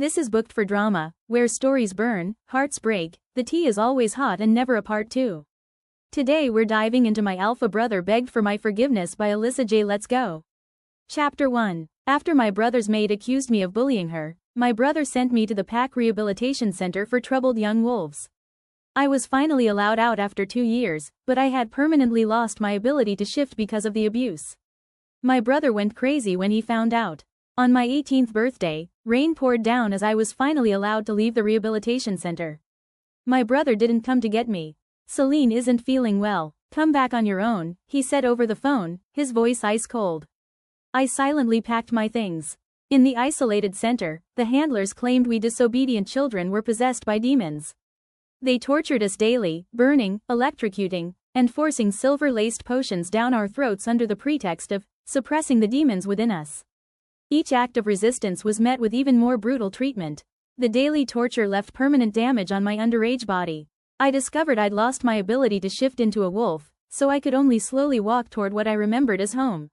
This is Booked for Drama, where stories burn, hearts break, the tea is always hot and never a part 2. Today we're diving into My Alpha Brother Begged for My Forgiveness by Alyssa J. Let's go. Chapter 1. After my brother's maid accused me of bullying her, my brother sent me to the Pack Rehabilitation Center for Troubled Young Wolves. I was finally allowed out after 2 years, but I had permanently lost my ability to shift because of the abuse. My brother went crazy when he found out. On my 18th birthday, rain poured down as I was finally allowed to leave the rehabilitation center. My brother didn't come to get me. "Seline isn't feeling well, come back on your own," he said over the phone, his voice ice cold. I silently packed my things. In the isolated center, the handlers claimed we disobedient children were possessed by demons. They tortured us daily, burning, electrocuting, and forcing silver-laced potions down our throats under the pretext of suppressing the demons within us. Each act of resistance was met with even more brutal treatment. The daily torture left permanent damage on my underage body. I discovered I'd lost my ability to shift into a wolf, so I could only slowly walk toward what I remembered as home.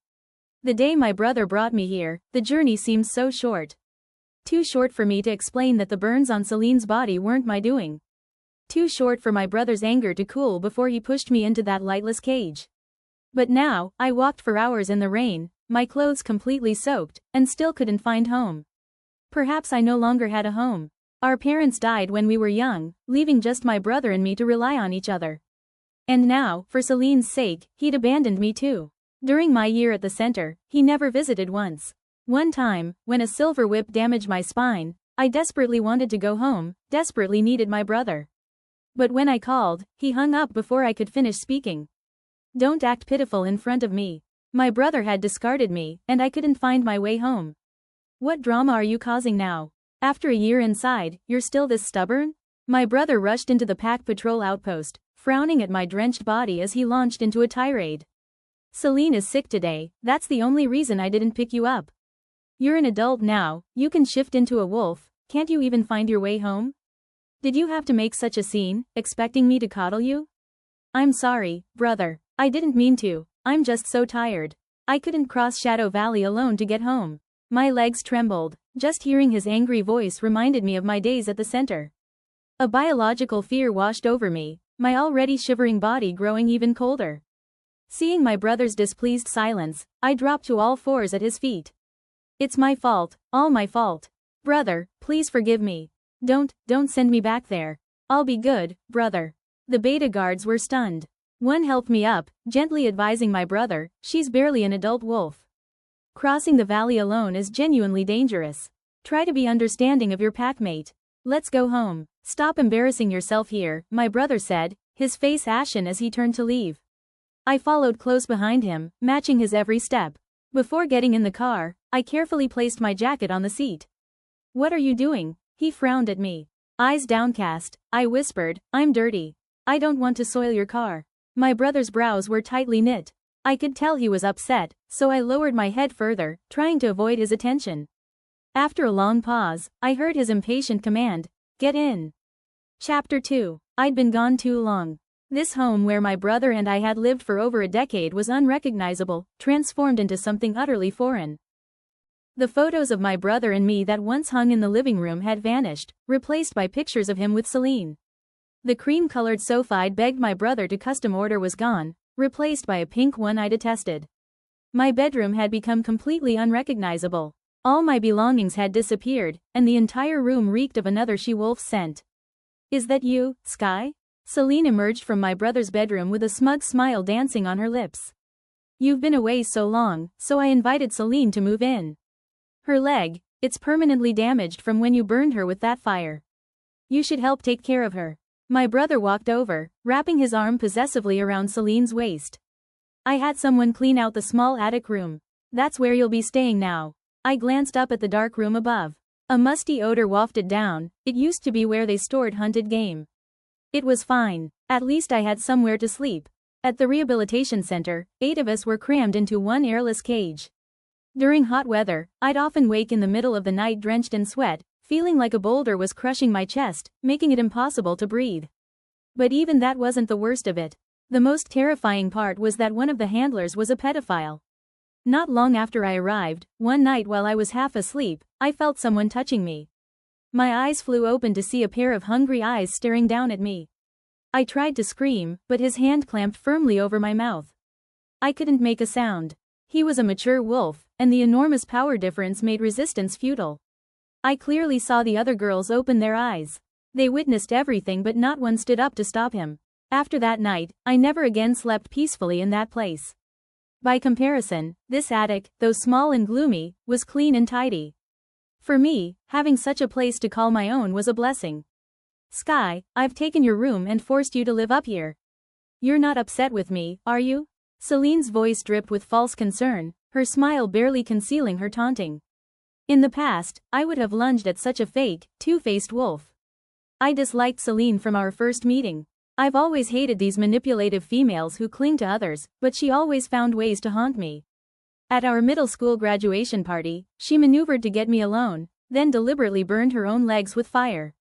The day my brother brought me here, the journey seemed so short. Too short for me to explain that the burns on Seline's body weren't my doing. Too short for my brother's anger to cool before he pushed me into that lightless cage. But now, I walked for hours in the rain, my clothes completely soaked, and still couldn't find home. Perhaps I no longer had a home. Our parents died when we were young, leaving just my brother and me to rely on each other. And now, for Seline's sake, he'd abandoned me too. During my year at the center, he never visited once. One time, when a silver whip damaged my spine, I desperately wanted to go home, desperately needed my brother. But when I called, he hung up before I could finish speaking. "Don't act pitiful in front of me. My brother had discarded me, and I couldn't find my way home. What drama are you causing now? After a year inside, you're still this stubborn?" My brother rushed into the pack patrol outpost, frowning at my drenched body as he launched into a tirade. "Seline is sick today, that's the only reason I didn't pick you up. You're an adult now, you can shift into a wolf, can't you even find your way home? Did you have to make such a scene, expecting me to coddle you?" "I'm sorry, brother. I didn't mean to. I'm just so tired. I couldn't cross Shadow Valley alone to get home." My legs trembled. Just hearing his angry voice reminded me of my days at the center. A biological fear washed over me, my already shivering body growing even colder. Seeing my brother's displeased silence, I dropped to all fours at his feet. "It's my fault, all my fault. Brother, please forgive me. Don't send me back there. I'll be good, brother." The beta guards were stunned. One helped me up, gently advising my brother, "She's barely an adult wolf. Crossing the valley alone is genuinely dangerous. Try to be understanding of your packmate. Let's go home. Stop embarrassing yourself here," my brother said, his face ashen as he turned to leave. I followed close behind him, matching his every step. Before getting in the car, I carefully placed my jacket on the seat. "What are you doing?" He frowned at me. Eyes downcast, I whispered, "I'm dirty. I don't want to soil your car." My brother's brows were tightly knit. I could tell he was upset, so I lowered my head further, trying to avoid his attention. After a long pause, I heard his impatient command, "Get in." Chapter 2. I'd been gone too long. This home where my brother and I had lived for over a decade was unrecognizable, transformed into something utterly foreign. The photos of my brother and me that once hung in the living room had vanished, replaced by pictures of him with Seline. The cream-colored sofa I'd begged my brother to custom order was gone, replaced by a pink one I detested. My bedroom had become completely unrecognizable. All my belongings had disappeared, and the entire room reeked of another she-wolf's scent. "Is that you, Sky?" Seline emerged from my brother's bedroom with a smug smile dancing on her lips. "You've been away so long, so I invited Seline to move in. Her leg, it's permanently damaged from when you burned her with that fire. You should help take care of her." My brother walked over, wrapping his arm possessively around Seline's waist. "I had someone clean out the small attic room. That's where you'll be staying now." I glanced up at the dark room above. A musty odor wafted down. It used to be where they stored hunted game. It was fine. At least I had somewhere to sleep. At the rehabilitation center, 8 of us were crammed into one airless cage. During hot weather, I'd often wake in the middle of the night drenched in sweat, feeling like a boulder was crushing my chest, making it impossible to breathe. But even that wasn't the worst of it. The most terrifying part was that one of the handlers was a pedophile. Not long after I arrived, one night while I was half asleep, I felt someone touching me. My eyes flew open to see a pair of hungry eyes staring down at me. I tried to scream, but his hand clamped firmly over my mouth. I couldn't make a sound. He was a mature wolf, and the enormous power difference made resistance futile. I clearly saw the other girls open their eyes. They witnessed everything, but not one stood up to stop him. After that night, I never again slept peacefully in that place. By comparison, this attic, though small and gloomy, was clean and tidy. For me, having such a place to call my own was a blessing. Sky, I've taken your room and forced you to live up here. You're not upset with me, are you? Seline's voice dripped with false concern, her smile barely concealing her taunting. In the past, I would have lunged at such a fake, two-faced wolf. I disliked Seline from our first meeting. I've always hated these manipulative females who cling to others, but she always found ways to haunt me. At our middle school graduation party, she maneuvered to get me alone, then deliberately burned her own legs with fire.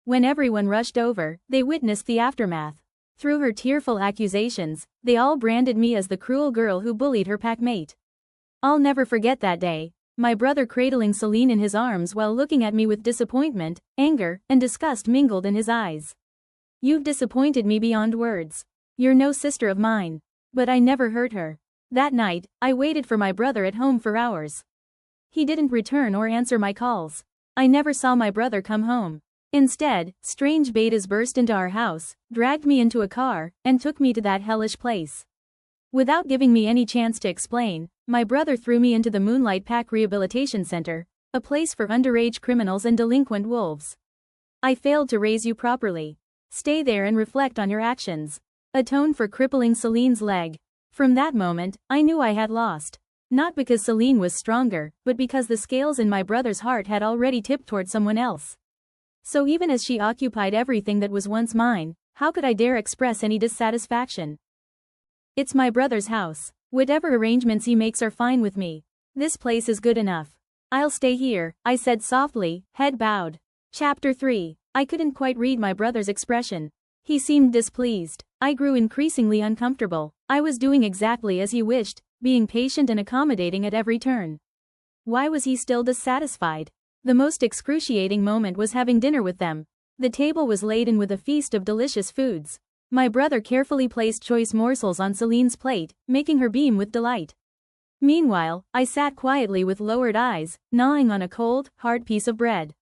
When everyone rushed over, they witnessed the aftermath. Through her tearful accusations, they all branded me as the cruel girl who bullied her packmate. I'll never forget that day, my brother cradling Seline in his arms while looking at me with disappointment, anger, and disgust mingled in his eyes. You've disappointed me beyond words. You're no sister of mine. But I never hurt her. That night, I waited for my brother at home for hours. He didn't return or answer my calls. I never saw my brother come home. Instead, strange betas burst into our house, dragged me into a car, and took me to that hellish place. Without giving me any chance to explain, my brother threw me into the Moonlight Pack Rehabilitation Center, a place for underage criminals and delinquent wolves. I failed to raise you properly. Stay there and reflect on your actions. Atone for crippling Seline's leg. From that moment, I knew I had lost. Not because Seline was stronger, but because the scales in my brother's heart had already tipped toward someone else. So even as she occupied everything that was once mine, how could I dare express any dissatisfaction? It's my brother's house. Whatever arrangements he makes are fine with me. This place is good enough. I'll stay here, I said softly, head bowed. Chapter 3. I couldn't quite read my brother's expression. He seemed displeased. I grew increasingly uncomfortable. I was doing exactly as he wished, being patient and accommodating at every turn. Why was he still dissatisfied? The most excruciating moment was having dinner with them. The table was laden with a feast of delicious foods. My brother carefully placed choice morsels on Seline's plate, making her beam with delight. Meanwhile, I sat quietly with lowered eyes, gnawing on a cold, hard piece of bread.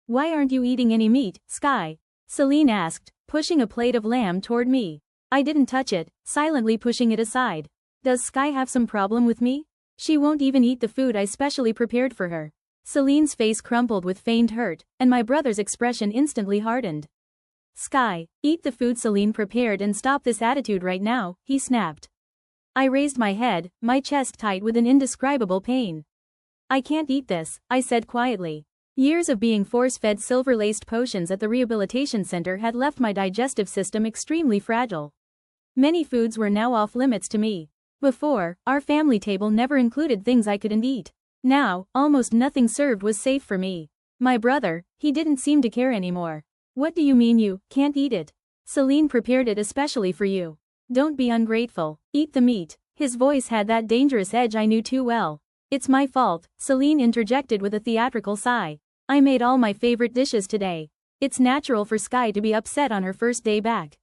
Why aren't you eating any meat, Sky? Seline asked, pushing a plate of lamb toward me. I didn't touch it, silently pushing it aside. Does Sky have some problem with me? She won't even eat the food I specially prepared for her. Seline's face crumpled with feigned hurt, and my brother's expression instantly hardened. Sky, eat the food Seline prepared and stop this attitude right now, he snapped. I raised my head, my chest tight with an indescribable pain. I can't eat this, I said quietly. Years of being force-fed silver-laced potions at the rehabilitation center had left my digestive system extremely fragile. Many foods were now off-limits to me. Before, our family table never included things I couldn't eat. Now, almost nothing served was safe for me. My brother, he didn't seem to care anymore. What do you mean you can't eat it? Seline prepared it especially for you. Don't be ungrateful. Eat the meat. His voice had that dangerous edge I knew too well. It's my fault, Seline interjected with a theatrical sigh. I made all my favorite dishes today. It's natural for Sky to be upset on her first day back.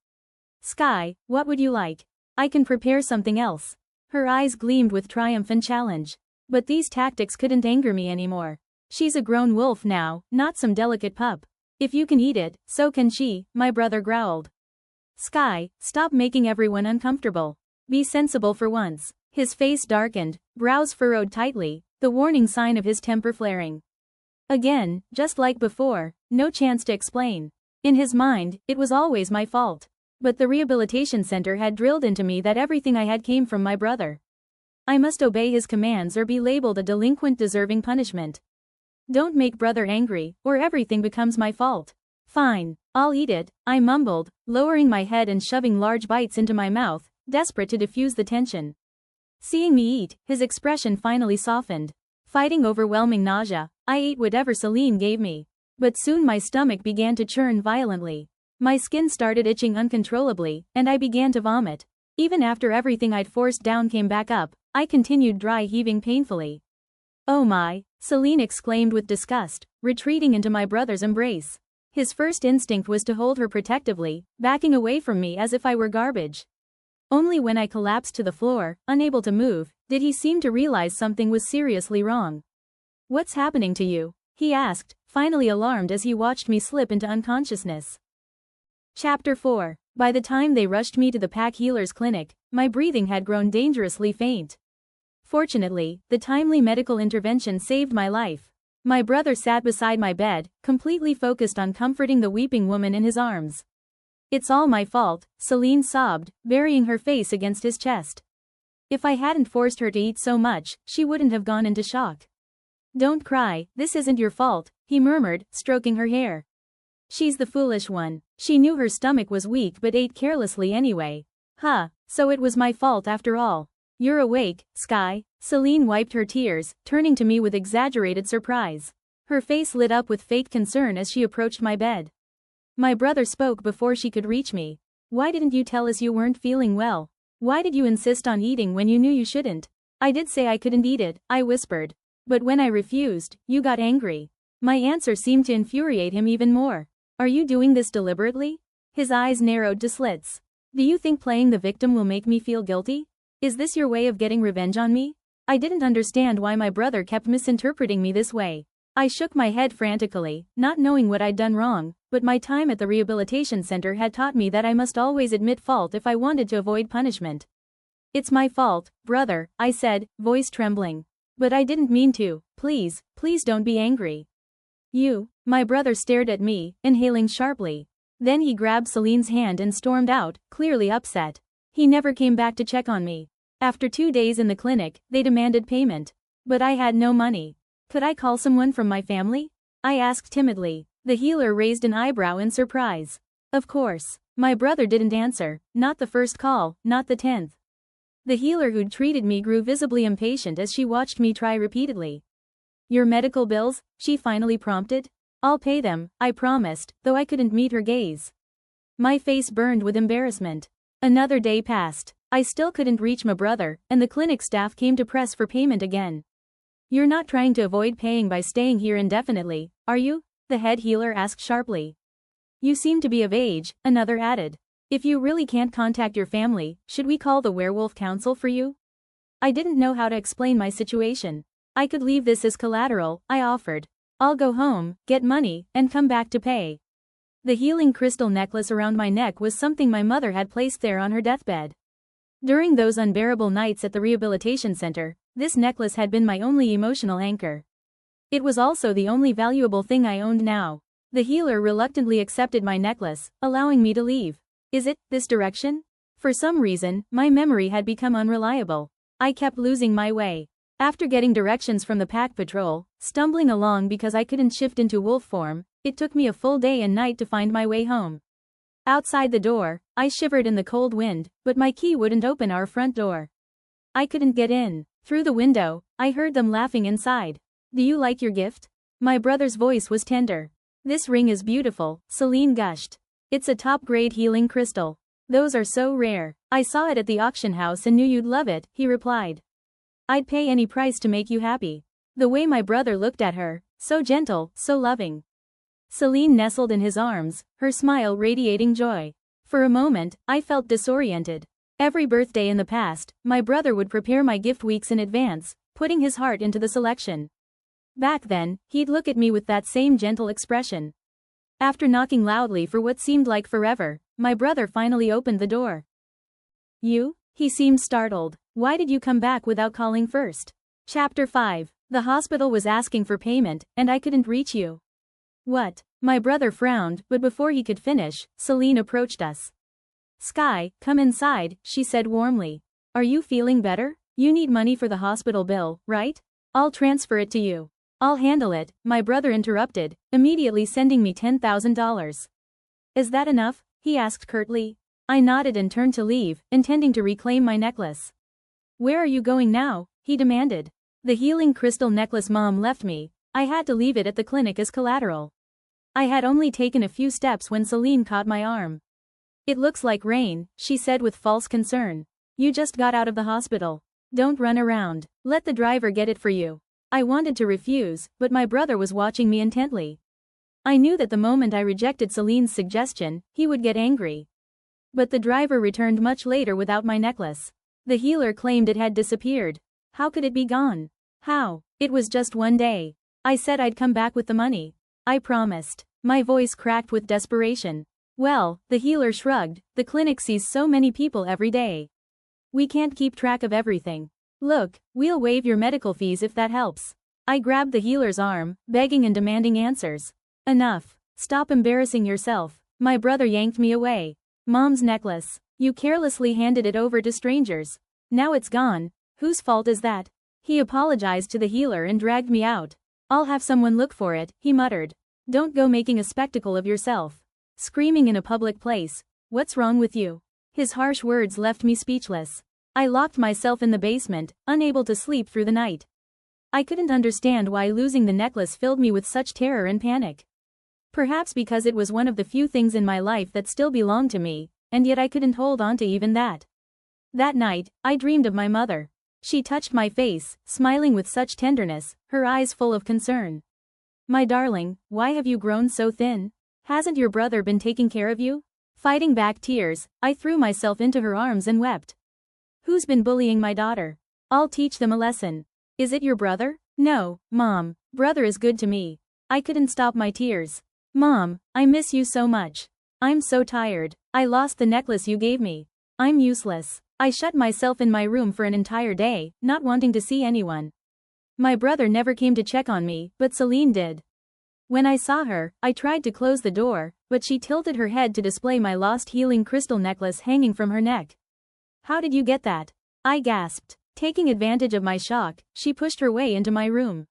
Sky, what would you like? I can prepare something else. Her eyes gleamed with triumph and challenge. But these tactics couldn't anger me anymore. She's a grown wolf now, not some delicate pup. If you can eat it, so can she, my brother growled. Sky, stop making everyone uncomfortable. Be sensible for once. His face darkened, brows furrowed tightly, the warning sign of his temper flaring. Again, just like before, no chance to explain. In his mind, it was always my fault. But the rehabilitation center had drilled into me that everything I had came from my brother. I must obey his commands or be labeled a delinquent deserving punishment. Don't make brother angry, or everything becomes my fault. Fine, I'll eat it, I mumbled, lowering my head and shoving large bites into my mouth, desperate to diffuse the tension. Seeing me eat, his expression finally softened. Fighting overwhelming nausea, I ate whatever Seline gave me. But soon my stomach began to churn violently. My skin started itching uncontrollably, and I began to vomit. Even after everything I'd forced down came back up, I continued dry heaving painfully. Oh my, Seline exclaimed with disgust, retreating into my brother's embrace. His first instinct was to hold her protectively, backing away from me as if I were garbage. Only when I collapsed to the floor, unable to move, did he seem to realize something was seriously wrong. "What's happening to you?" he asked, finally alarmed as he watched me slip into unconsciousness. Chapter 4. By the time they rushed me to the pack healer's clinic, my breathing had grown dangerously faint. Fortunately, the timely medical intervention saved my life. My brother sat beside my bed, completely focused on comforting the weeping woman in his arms. "It's all my fault," Seline sobbed, burying her face against his chest. "If I hadn't forced her to eat so much, she wouldn't have gone into shock." "Don't cry, this isn't your fault," he murmured, stroking her hair. "She's the foolish one. She knew her stomach was weak but ate carelessly anyway. Huh, so it was my fault after all. You're awake, Sky." Seline wiped her tears, turning to me with exaggerated surprise. Her face lit up with fake concern as she approached my bed. My brother spoke before she could reach me. "Why didn't you tell us you weren't feeling well? Why did you insist on eating when you knew you shouldn't?" "I did say I couldn't eat it," I whispered. "But when I refused, you got angry." My answer seemed to infuriate him even more. "Are you doing this deliberately?" His eyes narrowed to slits. "Do you think playing the victim will make me feel guilty? Is this your way of getting revenge on me?" I didn't understand why my brother kept misinterpreting me this way. I shook my head frantically, not knowing what I'd done wrong, but my time at the rehabilitation center had taught me that I must always admit fault if I wanted to avoid punishment. "It's my fault, brother," I said, voice trembling. "But I didn't mean to. Please, please don't be angry." My brother stared at me, inhaling sharply. Then he grabbed Celine's hand and stormed out, clearly upset. He never came back to check on me. After 2 days in the clinic, they demanded payment. But I had no money. "Could I call someone from my family?" I asked timidly. The healer raised an eyebrow in surprise. "Of course." My brother didn't answer, not the first call, not the 10th. The healer who'd treated me grew visibly impatient as she watched me try repeatedly. "Your medical bills?" she finally prompted. "I'll pay them," I promised, though I couldn't meet her gaze. My face burned with embarrassment. Another day passed. I still couldn't reach my brother, and the clinic staff came to press for payment again. "You're not trying to avoid paying by staying here indefinitely, are you?" the head healer asked sharply. "You seem to be of age," another added. "If you really can't contact your family, should we call the Werewolf Council for you?" I didn't know how to explain my situation. "I could leave this as collateral," I offered. "I'll go home, get money, and come back to pay." The healing crystal necklace around my neck was something my mother had placed there on her deathbed. During those unbearable nights at the rehabilitation center, this necklace had been my only emotional anchor. It was also the only valuable thing I owned now. The healer reluctantly accepted my necklace, allowing me to leave. "Is it this direction?" For some reason, my memory had become unreliable. I kept losing my way. After getting directions from the pack patrol, stumbling along because I couldn't shift into wolf form, it took me a full day and night to find my way home. Outside the door, I shivered in the cold wind, but my key wouldn't open our front door. I couldn't get in. Through the window, I heard them laughing inside. "Do you like your gift?" My brother's voice was tender. "This ring is beautiful," Seline gushed. "It's a top-grade healing crystal. Those are so rare. I saw it at the auction house and knew you'd love it," he replied. "I'd pay any price to make you happy." The way my brother looked at her, so gentle, so loving. Seline nestled in his arms, her smile radiating joy. For a moment, I felt disoriented. Every birthday in the past, my brother would prepare my gift weeks in advance, putting his heart into the selection. Back then, he'd look at me with that same gentle expression. After knocking loudly for what seemed like forever, my brother finally opened the door. "You?" He seemed startled. "Why did you come back without calling first?" Chapter 5. The hospital was asking for payment, and I couldn't reach you. "What?" My brother frowned, but before he could finish, Seline approached us. "Sky, come inside," she said warmly. "Are you feeling better? You need money for the hospital bill, right? I'll transfer it to you." "I'll handle it," my brother interrupted, immediately sending me $10,000. "Is that enough?" he asked curtly. I nodded and turned to leave, intending to reclaim my necklace. "Where are you going now?" he demanded. "The healing crystal necklace Mom left me. I had to leave it at the clinic as collateral." I had only taken a few steps when Seline caught my arm. "It looks like rain," she said with false concern. "You just got out of the hospital. Don't run around. Let the driver get it for you." I wanted to refuse, but my brother was watching me intently. I knew that the moment I rejected Celine's suggestion, he would get angry. But the driver returned much later without my necklace. The healer claimed it had disappeared. How could it be gone? How? It was just one day. I said I'd come back with the money. I promised. My voice cracked with desperation. Well, the healer shrugged, the clinic sees so many people every day. We can't keep track of everything. Look, we'll waive your medical fees if that helps. I grabbed the healer's arm, begging and demanding answers. Enough. Stop embarrassing yourself. My brother yanked me away. Mom's necklace. You carelessly handed it over to strangers. Now it's gone. Whose fault is that? He apologized to the healer and dragged me out. I'll have someone look for it, he muttered. Don't go making a spectacle of yourself. Screaming in a public place. What's wrong with you? His harsh words left me speechless. I locked myself in the basement, unable to sleep through the night. I couldn't understand why losing the necklace filled me with such terror and panic. Perhaps because it was one of the few things in my life that still belonged to me, and yet I couldn't hold on to even that. That night, I dreamed of my mother. She touched my face, smiling with such tenderness, her eyes full of concern. My darling, why have you grown so thin? Hasn't your brother been taking care of you? Fighting back tears, I threw myself into her arms and wept. Who's been bullying my daughter? I'll teach them a lesson. Is it your brother? No, Mom, brother is good to me. I couldn't stop my tears. Mom, I miss you so much. I'm so tired. I lost the necklace you gave me. I'm useless. I shut myself in my room for an entire day, not wanting to see anyone. My brother never came to check on me, but Seline did. When I saw her, I tried to close the door, but she tilted her head to display my lost healing crystal necklace hanging from her neck. How did you get that? I gasped. Taking advantage of my shock, she pushed her way into my room.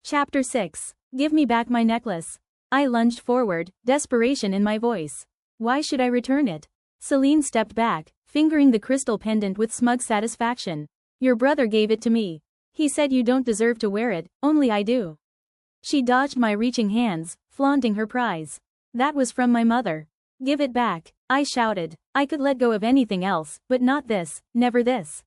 Chapter 6. Give me back my necklace. I lunged forward, desperation in my voice. Why should I return it? Seline stepped back, fingering the crystal pendant with smug satisfaction. Your brother gave it to me. He said you don't deserve to wear it, only I do. She dodged my reaching hands, flaunting her prize. That was from my mother. Give it back, I shouted. I could let go of anything else, but not this, never this.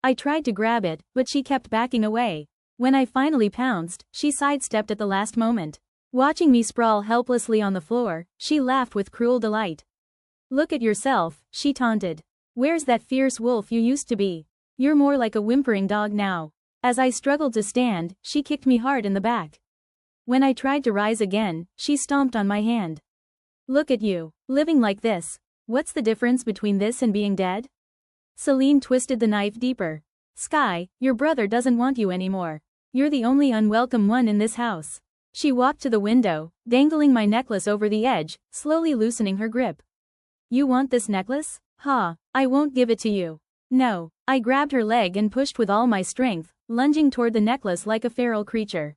I tried to grab it, but she kept backing away. When I finally pounced, she sidestepped at the last moment. Watching me sprawl helplessly on the floor, she laughed with cruel delight. Look at yourself, she taunted. Where's that fierce wolf you used to be? You're more like a whimpering dog now. As I struggled to stand, she kicked me hard in the back. When I tried to rise again, she stomped on my hand. Look at you, living like this. What's the difference between this and being dead? Seline twisted the knife deeper. Sky, your brother doesn't want you anymore. You're the only unwelcome one in this house. She walked to the window, dangling my necklace over the edge, slowly loosening her grip. You want this necklace? Ha, I won't give it to you. No. I grabbed her leg and pushed with all my strength, lunging toward the necklace like a feral creature.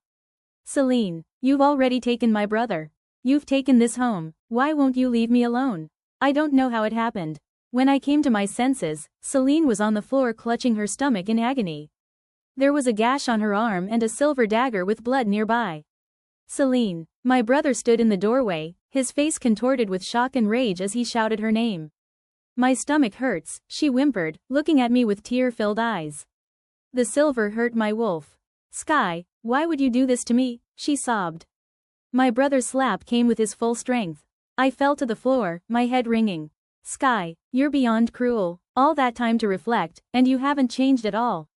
Seline, you've already taken my brother. You've taken this home, why won't you leave me alone? I don't know how it happened. When I came to my senses, Seline was on the floor clutching her stomach in agony. There was a gash on her arm and a silver dagger with blood nearby. Seline. My brother stood in the doorway, his face contorted with shock and rage as he shouted her name. My stomach hurts, she whimpered, looking at me with tear-filled eyes. The silver hurt my wolf. Sky, why would you do this to me? She sobbed. My brother's slap came with his full strength. I fell to the floor, my head ringing. Sky, you're beyond cruel. All that time to reflect, and you haven't changed at all.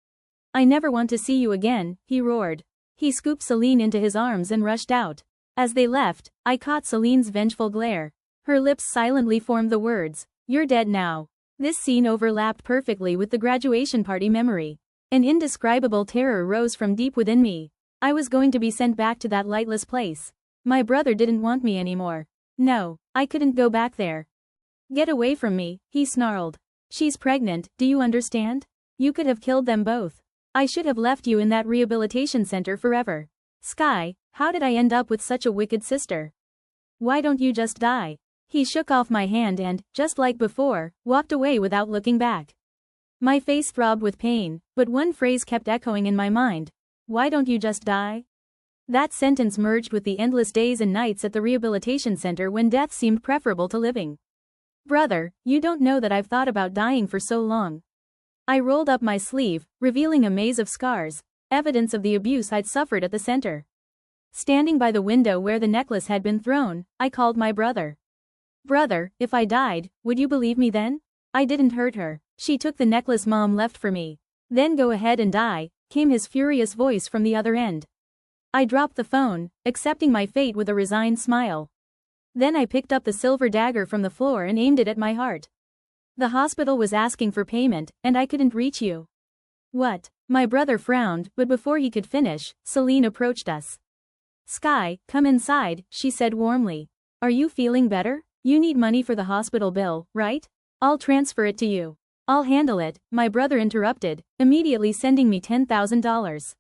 I never want to see you again, he roared. He scooped Seline into his arms and rushed out. As they left, I caught Celine's vengeful glare. Her lips silently formed the words, "You're dead now." This scene overlapped perfectly with the graduation party memory. An indescribable terror rose from deep within me. I was going to be sent back to that lightless place. My brother didn't want me anymore. No, I couldn't go back there. Get away from me, he snarled. She's pregnant, do you understand? You could have killed them both. I should have left you in that rehabilitation center forever. Sky, how did I end up with such a wicked sister? Why don't you just die? He shook off my hand and, just like before, walked away without looking back. My face throbbed with pain, but one phrase kept echoing in my mind. Why don't you just die? That sentence merged with the endless days and nights at the rehabilitation center when death seemed preferable to living. Brother, you don't know that I've thought about dying for so long. I rolled up my sleeve, revealing a maze of scars. evidence of the abuse I'd suffered at the center. Standing by the window where the necklace had been thrown, I called my brother. Brother, if I died, would you believe me then? I didn't hurt her. She took the necklace Mom left for me. Then go ahead and die, came his furious voice from the other end. I dropped the phone, accepting my fate with a resigned smile. Then I picked up the silver dagger from the floor and aimed it at my heart. The hospital was asking for payment, and I couldn't reach you. What? My brother frowned, but before he could finish, Seline approached us. Sky, come inside, she said warmly. Are you feeling better? You need money for the hospital bill, right? I'll transfer it to you. I'll handle it, my brother interrupted, immediately sending me $10,000.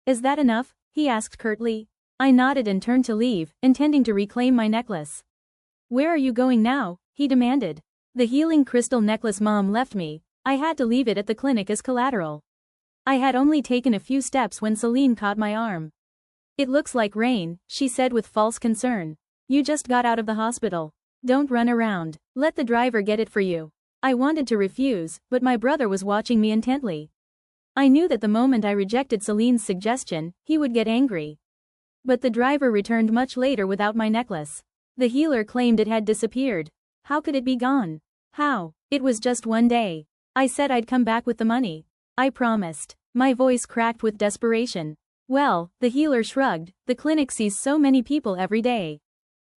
Is that enough? He asked curtly. I nodded and turned to leave, intending to reclaim my necklace. Where are you going now? He demanded. The healing crystal necklace Mom left me, I had to leave it at the clinic as collateral. I had only taken a few steps when Seline caught my arm. It looks like rain, she said with false concern. You just got out of the hospital. Don't run around. Let the driver get it for you. I wanted to refuse, but my brother was watching me intently. I knew that the moment I rejected Celine's suggestion, he would get angry. But the driver returned much later without my necklace. The healer claimed it had disappeared. How could it be gone? How? It was just one day. I said I'd come back with the money. I promised. My voice cracked with desperation. Well, the healer shrugged, the clinic sees so many people every day.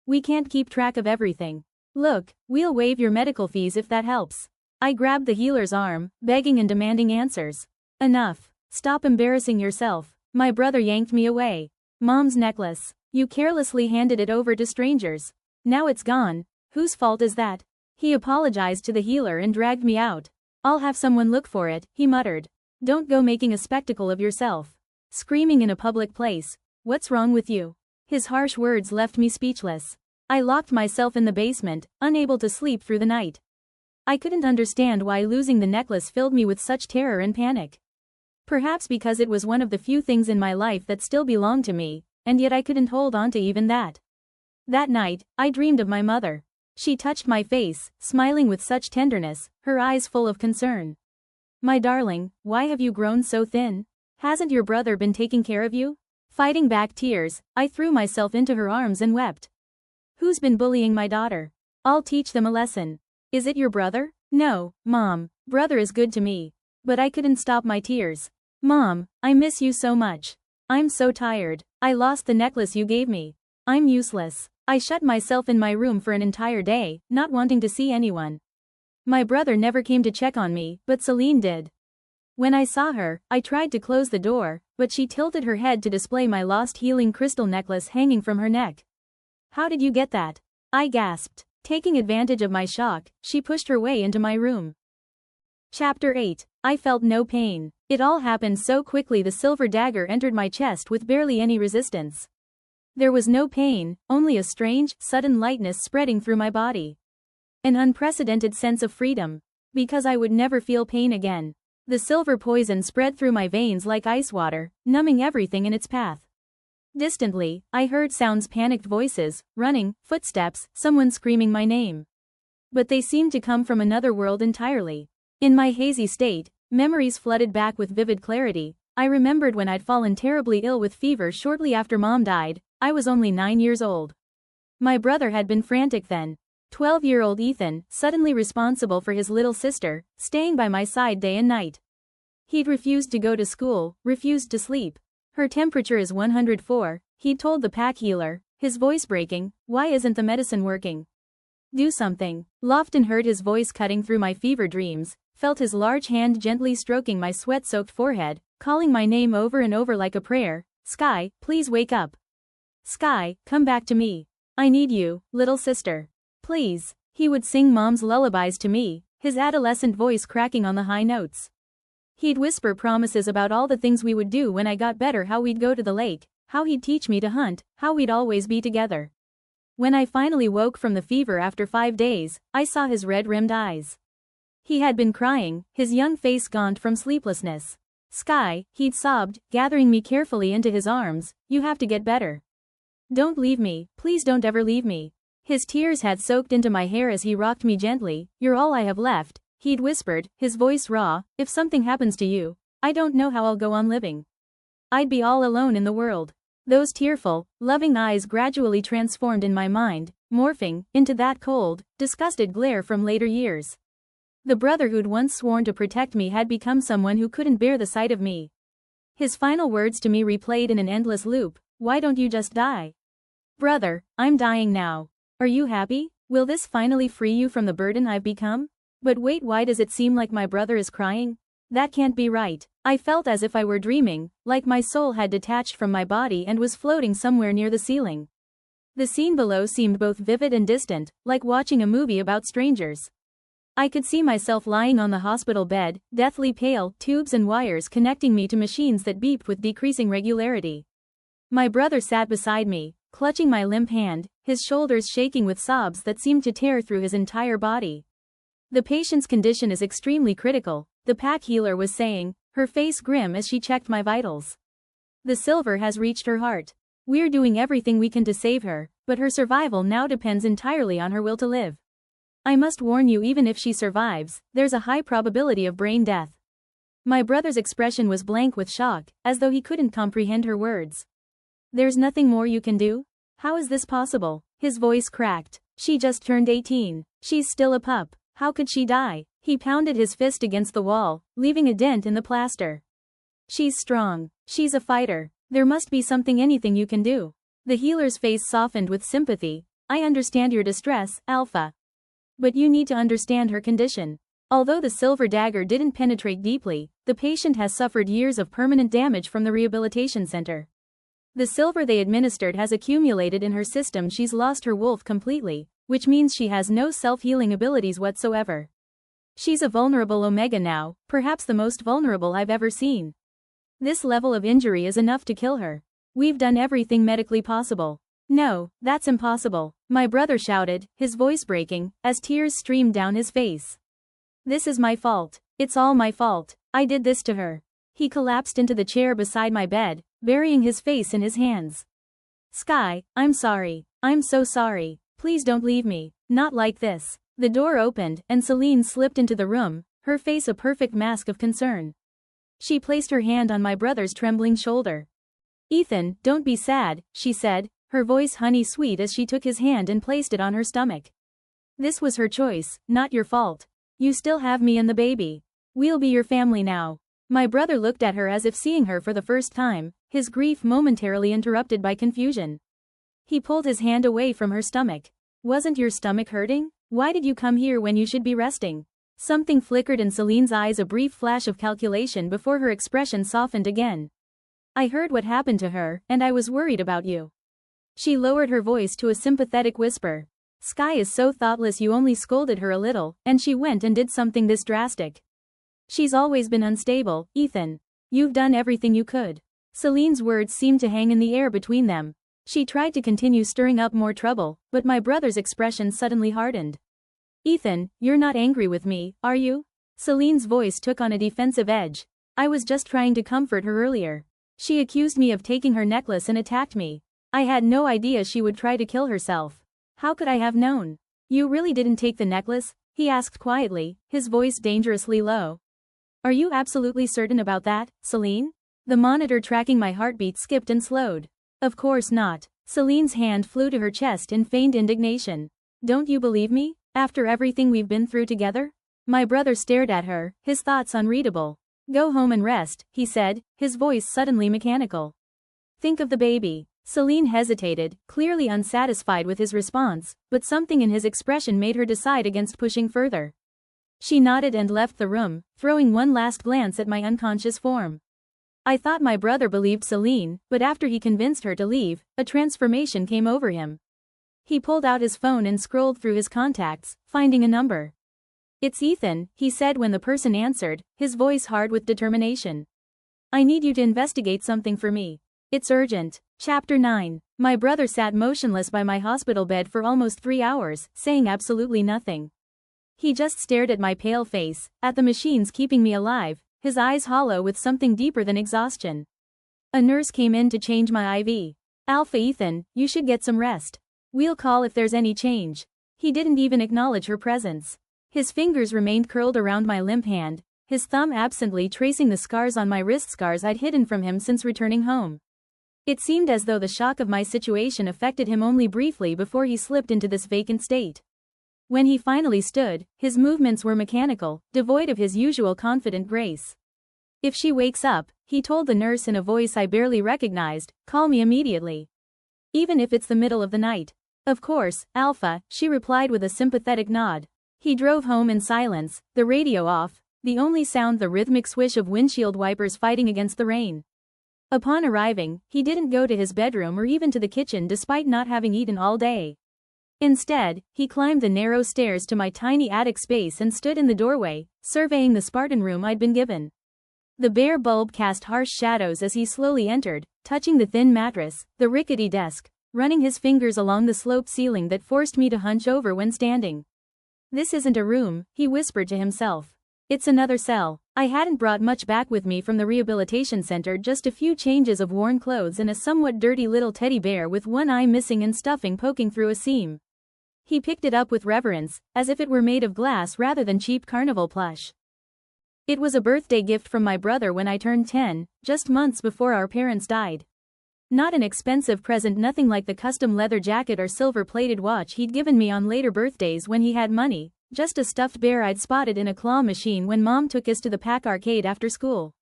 We can't keep track of everything. Look, we'll waive your medical fees if that helps. I grabbed the healer's arm, begging and demanding answers. Enough. Stop embarrassing yourself. My brother yanked me away. Mom's necklace. You carelessly handed it over to strangers. Now it's gone. Whose fault is that? He apologized to the healer and dragged me out. I'll have someone look for it, he muttered. Don't go making a spectacle of yourself. Screaming in a public place. What's wrong with you? His harsh words left me speechless. I locked myself in the basement, unable to sleep through the night. I couldn't understand why losing the necklace filled me with such terror and panic. Perhaps because it was one of the few things in my life that still belonged to me, and yet I couldn't hold on to even that. That night, I dreamed of my mother. She touched my face, smiling with such tenderness, her eyes full of concern. My darling, why have you grown so thin? Hasn't your brother been taking care of you? Fighting back tears, I threw myself into her arms and wept. Who's been bullying my daughter? I'll teach them a lesson. Is it your brother? No, Mom, brother is good to me. But I couldn't stop my tears. Mom, I miss you so much. I'm so tired. I lost the necklace you gave me. I'm useless. I shut myself in my room for an entire day, not wanting to see anyone. My brother never came to check on me, but Seline did. When I saw her, I tried to close the door, but she tilted her head to display my lost healing crystal necklace hanging from her neck. How did you get that? I gasped. Taking advantage of my shock, she pushed her way into my room. Chapter 8. I felt no pain. It all happened so quickly the silver dagger entered my chest with barely any resistance. There was no pain, only a strange, sudden lightness spreading through my body. An unprecedented sense of freedom. Because I would never feel pain again. The silver poison spread through my veins like ice water, numbing everything in its path. Distantly, I heard sounds: panicked voices, running, footsteps, someone screaming my name. But they seemed to come from another world entirely. In my hazy state, memories flooded back with vivid clarity. I remembered when I'd fallen terribly ill with fever shortly after Mom died. I was only 9 years old. My brother had been frantic then. 12-year-old Ethan, suddenly responsible for his little sister, staying by my side day and night. He'd refused to go to school, refused to sleep. Her temperature is 104, he'd told the pack healer, his voice breaking. Why isn't the medicine working? Do something. Lofton heard his voice cutting through my fever dreams, felt his large hand gently stroking my sweat-soaked forehead, calling my name over and over like a prayer. Sky, please wake up. Sky, come back to me. I need you, little sister. Please. He would sing Mom's lullabies to me, his adolescent voice cracking on the high notes. He'd whisper promises about all the things we would do when I got better, how we'd go to the lake, how he'd teach me to hunt, how we'd always be together. When I finally woke from the fever after 5 days, I saw his red-rimmed eyes. He had been crying, his young face gaunt from sleeplessness. Sky, he'd sobbed, gathering me carefully into his arms, you have to get better. Don't leave me, please don't ever leave me. His tears had soaked into my hair as he rocked me gently. You're all I have left, he'd whispered, his voice raw. If something happens to you, I don't know how I'll go on living. I'd be all alone in the world. Those tearful, loving eyes gradually transformed in my mind, morphing into that cold, disgusted glare from later years. The brother who'd once sworn to protect me had become someone who couldn't bear the sight of me. His final words to me replayed in an endless loop: "Why don't you just die? Brother, I'm dying now. Are you happy? Will this finally free you from the burden I've become? But wait, why does it seem like my brother is crying? That can't be right." I felt as if I were dreaming, like my soul had detached from my body and was floating somewhere near the ceiling. The scene below seemed both vivid and distant, like watching a movie about strangers. I could see myself lying on the hospital bed, deathly pale, tubes and wires connecting me to machines that beeped with decreasing regularity. My brother sat beside me, clutching my limp hand, his shoulders shaking with sobs that seemed to tear through his entire body. "The patient's condition is extremely critical," the pack healer was saying, her face grim as she checked my vitals. "The silver has reached her heart. We're doing everything we can to save her, but her survival now depends entirely on her will to live. I must warn you, even if she survives, there's a high probability of brain death." My brother's expression was blank with shock, as though he couldn't comprehend her words. "There's nothing more you can do? How is this possible?" His voice cracked. "She just turned 18. She's still a pup. How could she die?" He pounded his fist against the wall, leaving a dent in the plaster. "She's strong. She's a fighter. There must be anything you can do." The healer's face softened with sympathy. "I understand your distress, Alpha. But you need to understand her condition. Although the silver dagger didn't penetrate deeply, the patient has suffered years of permanent damage from the rehabilitation center. The silver they administered has accumulated in her system. She's lost her wolf completely, which means she has no self-healing abilities whatsoever. She's a vulnerable Omega now, perhaps the most vulnerable I've ever seen. This level of injury is enough to kill her. We've done everything medically possible." "No, that's impossible," my brother shouted, his voice breaking, as tears streamed down his face. "This is my fault. It's all my fault. I did this to her." He collapsed into the chair beside my bed, burying his face in his hands. "Sky, I'm sorry. I'm so sorry. Please don't leave me. Not like this." The door opened, and Seline slipped into the room, her face a perfect mask of concern. She placed her hand on my brother's trembling shoulder. "Ethan, don't be sad," she said, her voice honey-sweet as she took his hand and placed it on her stomach. "This was her choice, not your fault. You still have me and the baby. We'll be your family now." My brother looked at her as if seeing her for the first time, his grief momentarily interrupted by confusion. He pulled his hand away from her stomach. "Wasn't your stomach hurting? Why did you come here when you should be resting?" Something flickered in Celine's eyes, a brief flash of calculation before her expression softened again. "I heard what happened to her, and I was worried about you." She lowered her voice to a sympathetic whisper. "Sky is so thoughtless. You only scolded her a little, and she went and did something this drastic. She's always been unstable, Ethan. You've done everything you could." Celine's words seemed to hang in the air between them. She tried to continue stirring up more trouble, but my brother's expression suddenly hardened. "Ethan, you're not angry with me, are you?" Celine's voice took on a defensive edge. "I was just trying to comfort her earlier. She accused me of taking her necklace and attacked me. I had no idea she would try to kill herself. How could I have known?" "You really didn't take the necklace?" he asked quietly, his voice dangerously low. "Are you absolutely certain about that, Seline?" The monitor tracking my heartbeat skipped and slowed. "Of course not." Celine's hand flew to her chest in feigned indignation. "Don't you believe me? After everything we've been through together?" My brother stared at her, his thoughts unreadable. "Go home and rest," he said, his voice suddenly mechanical. "Think of the baby." Seline hesitated, clearly unsatisfied with his response, but something in his expression made her decide against pushing further. She nodded and left the room, throwing one last glance at my unconscious form. I thought my brother believed Seline, but after he convinced her to leave, a transformation came over him. He pulled out his phone and scrolled through his contacts, finding a number. "It's Ethan," he said when the person answered, his voice hard with determination. "I need you to investigate something for me. It's urgent." Chapter 9. My brother sat motionless by my hospital bed for almost 3 hours, saying absolutely nothing. He just stared at my pale face, at the machines keeping me alive, his eyes hollow with something deeper than exhaustion. A nurse came in to change my IV. "Alpha Ethan, you should get some rest. We'll call if there's any change." He didn't even acknowledge her presence. His fingers remained curled around my limp hand, his thumb absently tracing the scars on my wrist, scars I'd hidden from him since returning home. It seemed as though the shock of my situation affected him only briefly before he slipped into this vacant state. When he finally stood, his movements were mechanical, devoid of his usual confident grace. "If she wakes up," he told the nurse in a voice I barely recognized, "call me immediately. Even if it's the middle of the night." "Of course, Alpha," she replied with a sympathetic nod. He drove home in silence, the radio off, the only sound the rhythmic swish of windshield wipers fighting against the rain. Upon arriving, he didn't go to his bedroom or even to the kitchen despite not having eaten all day. Instead, he climbed the narrow stairs to my tiny attic space and stood in the doorway, surveying the Spartan room I'd been given. The bare bulb cast harsh shadows as he slowly entered, touching the thin mattress, the rickety desk, running his fingers along the sloped ceiling that forced me to hunch over when standing. "This isn't a room," he whispered to himself. "It's another cell." I hadn't brought much back with me from the rehabilitation center, just a few changes of worn clothes and a somewhat dirty little teddy bear with one eye missing and stuffing poking through a seam. He picked it up with reverence, as if it were made of glass rather than cheap carnival plush. It was a birthday gift from my brother when I turned 10, just months before our parents died. Not an expensive present, nothing like the custom leather jacket or silver-plated watch he'd given me on later birthdays when he had money, just a stuffed bear I'd spotted in a claw machine when Mom took us to the Pack arcade after school.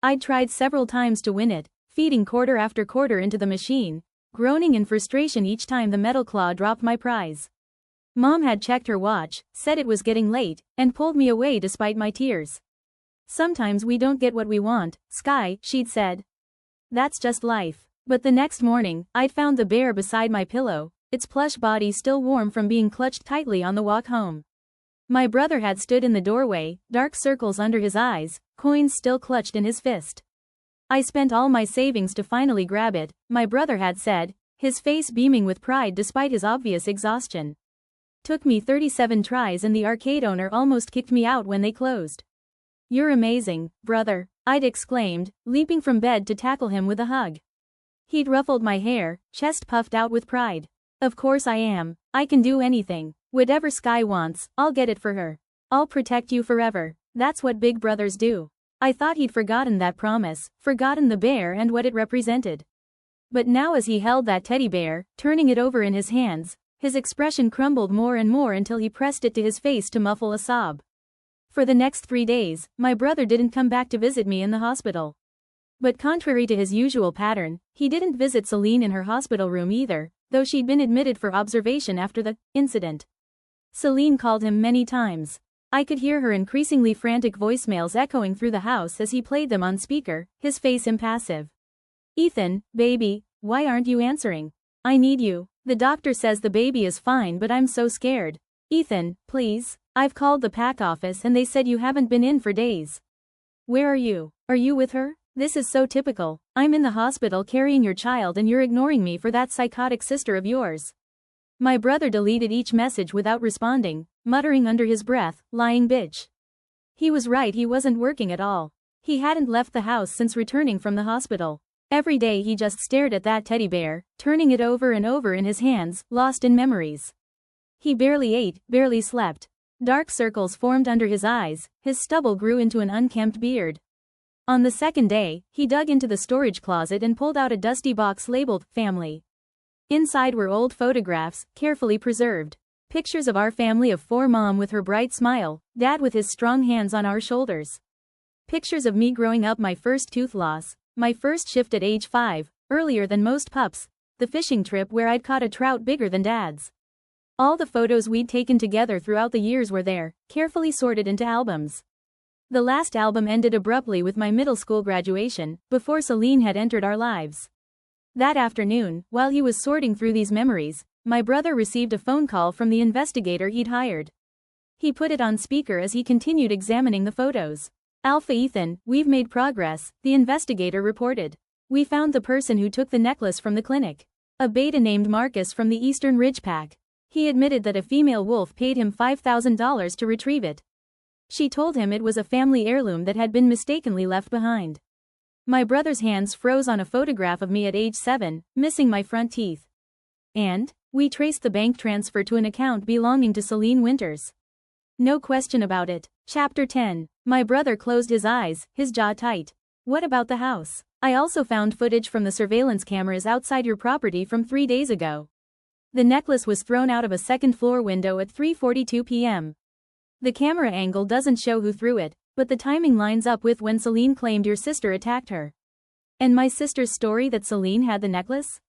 I'd tried several times to win it, feeding quarter after quarter into the machine, groaning in frustration each time the metal claw dropped my prize. Mom had checked her watch, said it was getting late, and pulled me away despite my tears. "Sometimes we don't get what we want, Sky," she'd said. "That's just life." But the next morning, I'd found the bear beside my pillow, its plush body still warm from being clutched tightly on the walk home. My brother had stood in the doorway, dark circles under his eyes, coins still clutched in his fist. "I spent all my savings to finally grab it," my brother had said, his face beaming with pride despite his obvious exhaustion. "Took me 37 tries and the arcade owner almost kicked me out when they closed." "You're amazing, brother," I'd exclaimed, leaping from bed to tackle him with a hug. He'd ruffled my hair, chest puffed out with pride. "Of course I am. I can do anything. Whatever Sky wants, I'll get it for her. I'll protect you forever." That's what big brothers do. I thought he'd forgotten that promise, forgotten the bear and what it represented. But now as he held that teddy bear, turning it over in his hands, his expression crumbled more and more until he pressed it to his face to muffle a sob. For the next 3 days, my brother didn't come back to visit me in the hospital. But contrary to his usual pattern, he didn't visit Seline in her hospital room either, though she'd been admitted for observation after the incident. Seline called him many times. I could hear her increasingly frantic voicemails echoing through the house as he played them on speaker, his face impassive. "Ethan, baby, why aren't you answering? I need you. The doctor says the baby is fine but I'm so scared. Ethan, please. I've called the Pack office and they said you haven't been in for days. Where are you? Are you with her? This is so typical. I'm in the hospital carrying your child and you're ignoring me for that psychotic sister of yours." My brother deleted each message without responding, muttering under his breath, "Lying bitch." He was right, he wasn't working at all. He hadn't left the house since returning from the hospital. Every day he just stared at that teddy bear, turning it over and over in his hands, lost in memories. He barely ate, barely slept. Dark circles formed under his eyes, his stubble grew into an unkempt beard. On the second day, he dug into the storage closet and pulled out a dusty box labeled, "Family." Inside were old photographs, carefully preserved. Pictures of our family of 4, Mom with her bright smile, Dad with his strong hands on our shoulders. Pictures of me growing up, my first tooth loss, my first shift at age 5, earlier than most pups, the fishing trip where I'd caught a trout bigger than Dad's. All the photos we'd taken together throughout the years were there, carefully sorted into albums. The last album ended abruptly with my middle school graduation, before Seline had entered our lives. That afternoon, while he was sorting through these memories, my brother received a phone call from the investigator he'd hired. He put it on speaker as he continued examining the photos. "Alpha Ethan, we've made progress," the investigator reported. "We found the person who took the necklace from the clinic. A beta named Marcus from the Eastern Ridge Pack. He admitted that a female wolf paid him $5,000 to retrieve it. She told him it was a family heirloom that had been mistakenly left behind." My brother's hands froze on a photograph of me at age 7, missing my front teeth. "And we traced the bank transfer to an account belonging to Seline Winters. No question about it." Chapter 10. My brother closed his eyes, his jaw tight. What about the house? I also found footage from the surveillance cameras outside your property from 3 days ago. The necklace was thrown out of a second-floor window at 3:42 p.m. The camera angle doesn't show who threw it, but the timing lines up with when Seline claimed your sister attacked her. And my sister's story that Seline had the necklace?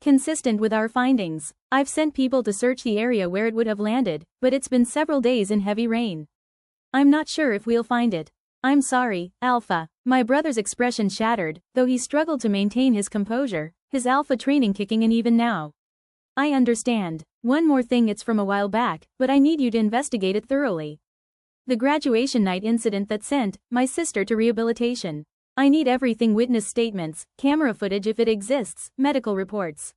Consistent with our findings. I've sent people to search the area where it would have landed, but it's been several days in heavy rain. I'm not sure if we'll find it. I'm sorry, Alpha. My brother's expression shattered, though he struggled to maintain his composure, his alpha training kicking in even now. I understand. One more thing, it's from a while back, but I need you to investigate it thoroughly. The graduation night incident that sent my sister to rehabilitation. I need everything: witness statements, camera footage if it exists, medical reports.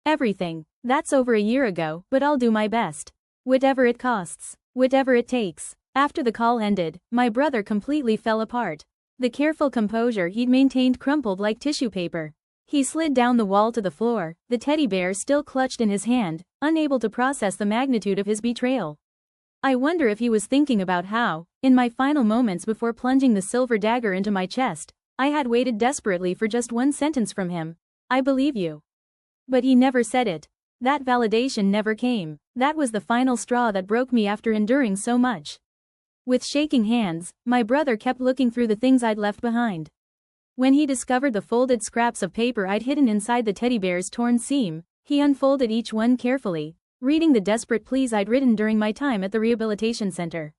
Everything. That's over a year ago, but I'll do my best. Whatever it costs. Whatever it takes. After the call ended, my brother completely fell apart. The careful composure he'd maintained crumpled like tissue paper. He slid down the wall to the floor, the teddy bear still clutched in his hand, unable to process the magnitude of his betrayal. I wonder if he was thinking about how, in my final moments before plunging the silver dagger into my chest, I had waited desperately for just one sentence from him: "I believe you." But he never said it. That validation never came. That was the final straw that broke me after enduring so much. With shaking hands, my brother kept looking through the things I'd left behind. When he discovered the folded scraps of paper I'd hidden inside the teddy bear's torn seam, he unfolded each one carefully, reading the desperate pleas I'd written during my time at the rehabilitation center.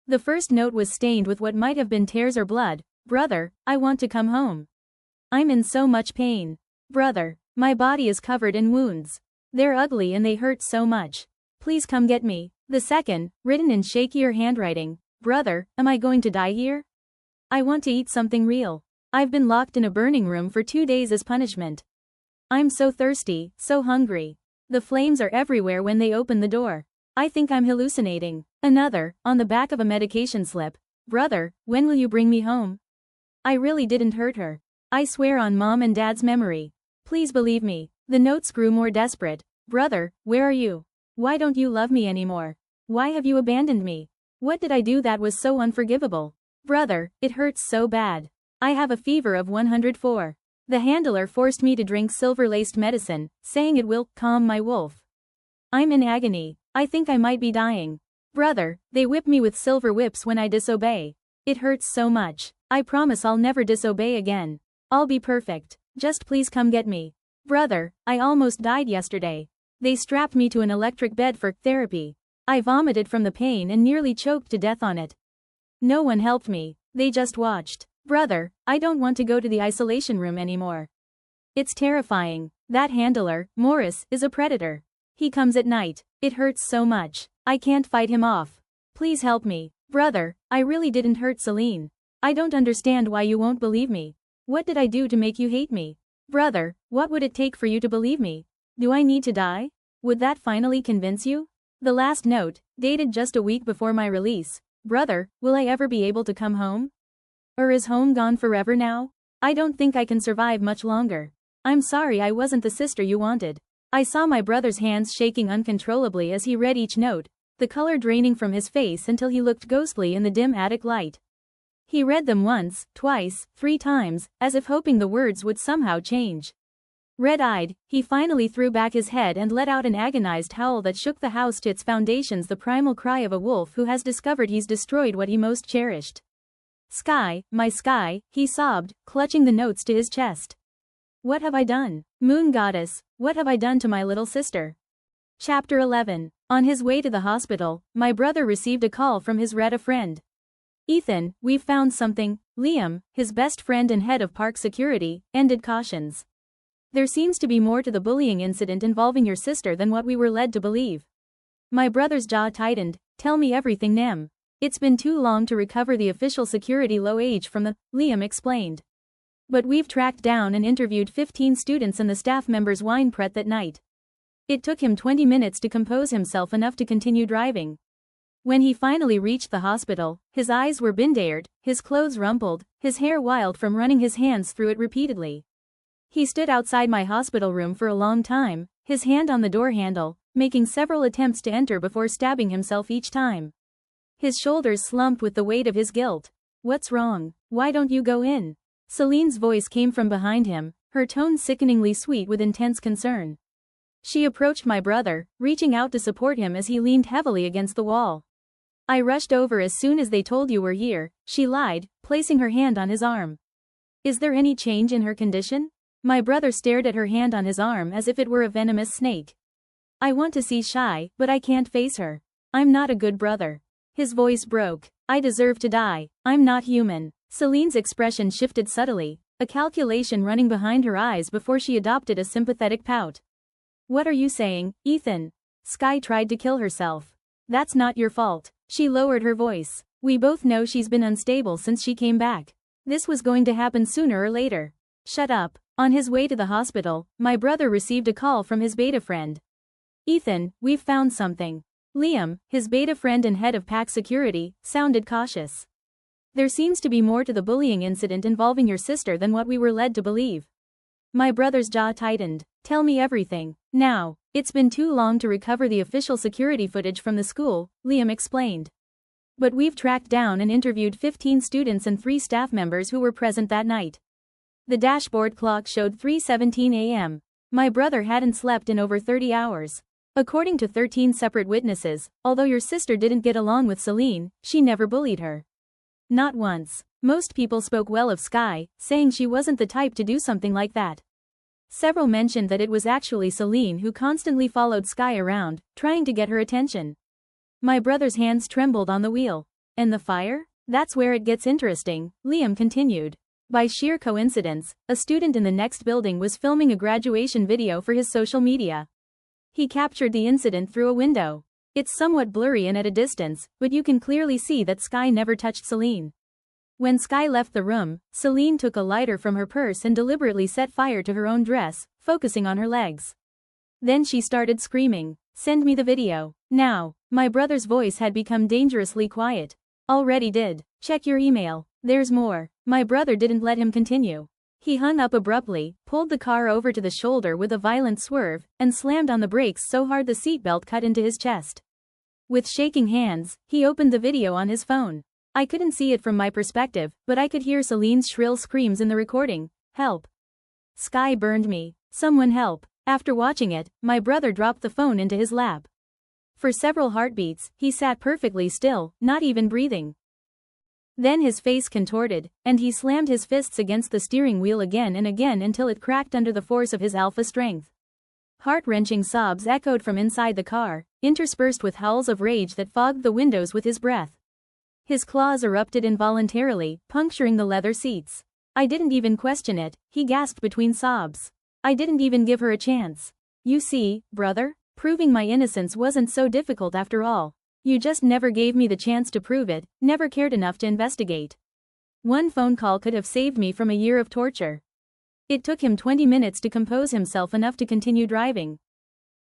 The first note was stained with what might have been tears or blood. "Brother, I want to come home. I'm in so much pain. Brother, my body is covered in wounds. They're ugly and they hurt so much. Please come get me." The second, written in shakier handwriting: "Brother, am I going to die here? I want to eat something real. I've been locked in a burning room for 2 days as punishment. I'm so thirsty, so hungry. The flames are everywhere when they open the door. I think I'm hallucinating." Another, on the back of a medication slip: "Brother, when will you bring me home? I really didn't hurt her. I swear on Mom and Dad's memory. Please believe me." The notes grew more desperate: "Brother, where are you? Why don't you love me anymore? Why have you abandoned me? What did I do that was so unforgivable? Brother, it hurts so bad. I have a fever of 104. The handler forced me to drink silver-laced medicine, saying it will calm my wolf. I'm in agony. I think I might be dying. Brother, they whip me with silver whips when I disobey. It hurts so much. I promise I'll never disobey again. I'll be perfect. Just please come get me. Brother, I almost died yesterday. They strapped me to an electric bed for therapy. I vomited from the pain and nearly choked to death on it. No one helped me. They just watched. Brother, I don't want to go to the isolation room anymore. It's terrifying. That handler, Morris, is a predator. He comes at night. It hurts so much. I can't fight him off. Please help me. Brother, I really didn't hurt Seline. I don't understand why you won't believe me. What did I do to make you hate me? Brother, what would it take for you to believe me? Do I need to die? Would that finally convince you?" The last note, dated just a week before my release: "Brother, will I ever be able to come home? Or is home gone forever now? I don't think I can survive much longer. I'm sorry I wasn't the sister you wanted." I saw my brother's hands shaking uncontrollably as he read each note, the color draining from his face until he looked ghostly in the dim attic light. He read them once, twice, 3 times, as if hoping the words would somehow change. Red-eyed, he finally threw back his head and let out an agonized howl that shook the house to its foundations, the primal cry of a wolf who has discovered he's destroyed what he most cherished. "Sky, my sky," he sobbed, clutching the notes to his chest. "What have I done? Moon goddess, what have I done to my little sister?" Chapter 11. On his way to the hospital, my brother received a call from his Reddit friend. "Ethan, we've found something." Liam, his best friend and head of park security, ended cautions. "There seems to be more to the bullying incident involving your sister than what we were led to believe." My brother's jaw tightened. "Tell me everything, Nem. It's been too long to recover the official security low age from the," Liam explained. "But we've tracked down and interviewed 15 students and the staff members wine pret that night." It took him 20 minutes to compose himself enough to continue driving. When he finally reached the hospital, his eyes were bindared, his clothes rumpled, his hair wild from running his hands through it repeatedly. He stood outside my hospital room for a long time, his hand on the door handle, making several attempts to enter before stabbing himself each time. His shoulders slumped with the weight of his guilt. What's wrong? Why don't you go in? Selene's voice came from behind him, her tone sickeningly sweet with intense concern. She approached my brother, reaching out to support him as he leaned heavily against the wall. I rushed over as soon as they told you were here, she lied, placing her hand on his arm. Is there any change in her condition? My brother stared at her hand on his arm as if it were a venomous snake. I want to see Shy, but I can't face her. I'm not a good brother. His voice broke. I deserve to die. I'm not human. Selene's expression shifted subtly, a calculation running behind her eyes before she adopted a sympathetic pout. What are you saying, Ethan? Sky tried to kill herself. That's not your fault. She lowered her voice. We both know she's been unstable since she came back. This was going to happen sooner or later. Shut up. On his way to the hospital, my brother received a call from his beta friend. Ethan, we've found something. Liam, his beta friend and head of pack security, sounded cautious. There seems to be more to the bullying incident involving your sister than what we were led to believe. My brother's jaw tightened. Tell me everything. Now. It's been too long to recover the official security footage from the school, Liam explained. But we've tracked down and interviewed 15 students and 3 staff members who were present that night. The dashboard clock showed 3:17 a.m. My brother hadn't slept in over 30 hours. According to 13 separate witnesses, although your sister didn't get along with Seline, she never bullied her. Not once. Most people spoke well of Sky, saying she wasn't the type to do something like that. Several mentioned that it was actually Seline who constantly followed Sky around, trying to get her attention. My brother's hands trembled on the wheel. And the fire? That's where it gets interesting, Liam continued. By sheer coincidence, a student in the next building was filming a graduation video for his social media. He captured the incident through a window. It's somewhat blurry and at a distance, but you can clearly see that Sky never touched Seline. When Sky left the room, Seline took a lighter from her purse and deliberately set fire to her own dress, focusing on her legs. Then she started screaming, "Send me the video. Now." My brother's voice had become dangerously quiet. Already did. Check your email. There's more. My brother didn't let him continue. He hung up abruptly, pulled the car over to the shoulder with a violent swerve, and slammed on the brakes so hard the seatbelt cut into his chest. With shaking hands, he opened the video on his phone. I couldn't see it from my perspective, but I could hear Selene's shrill screams in the recording. Help. Sky burned me. Someone help. After watching it, my brother dropped the phone into his lap. For several heartbeats, he sat perfectly still, not even breathing. Then his face contorted, and he slammed his fists against the steering wheel again and again until it cracked under the force of his alpha strength. Heart-wrenching sobs echoed from inside the car, interspersed with howls of rage that fogged the windows with his breath. His claws erupted involuntarily, puncturing the leather seats. I didn't even question it, he gasped between sobs. I didn't even give her a chance. You see, brother, proving my innocence wasn't so difficult after all. You just never gave me the chance to prove it, never cared enough to investigate. One phone call could have saved me from a year of torture. It took him 20 minutes to compose himself enough to continue driving.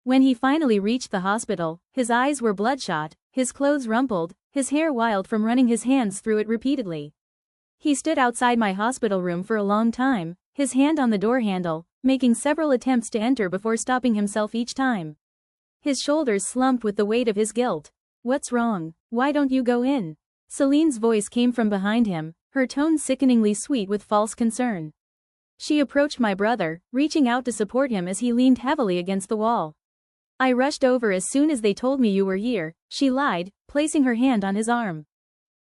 When he finally reached the hospital, his eyes were bloodshot, his clothes rumpled, his hair wild from running his hands through it repeatedly. He stood outside my hospital room for a long time, his hand on the door handle, making several attempts to enter before stopping himself each time. His shoulders slumped with the weight of his guilt. What's wrong? Why don't you go in? Selene's voice came from behind him, her tone sickeningly sweet with false concern. She approached my brother, reaching out to support him as he leaned heavily against the wall. I rushed over as soon as they told me you were here, she lied, placing her hand on his arm.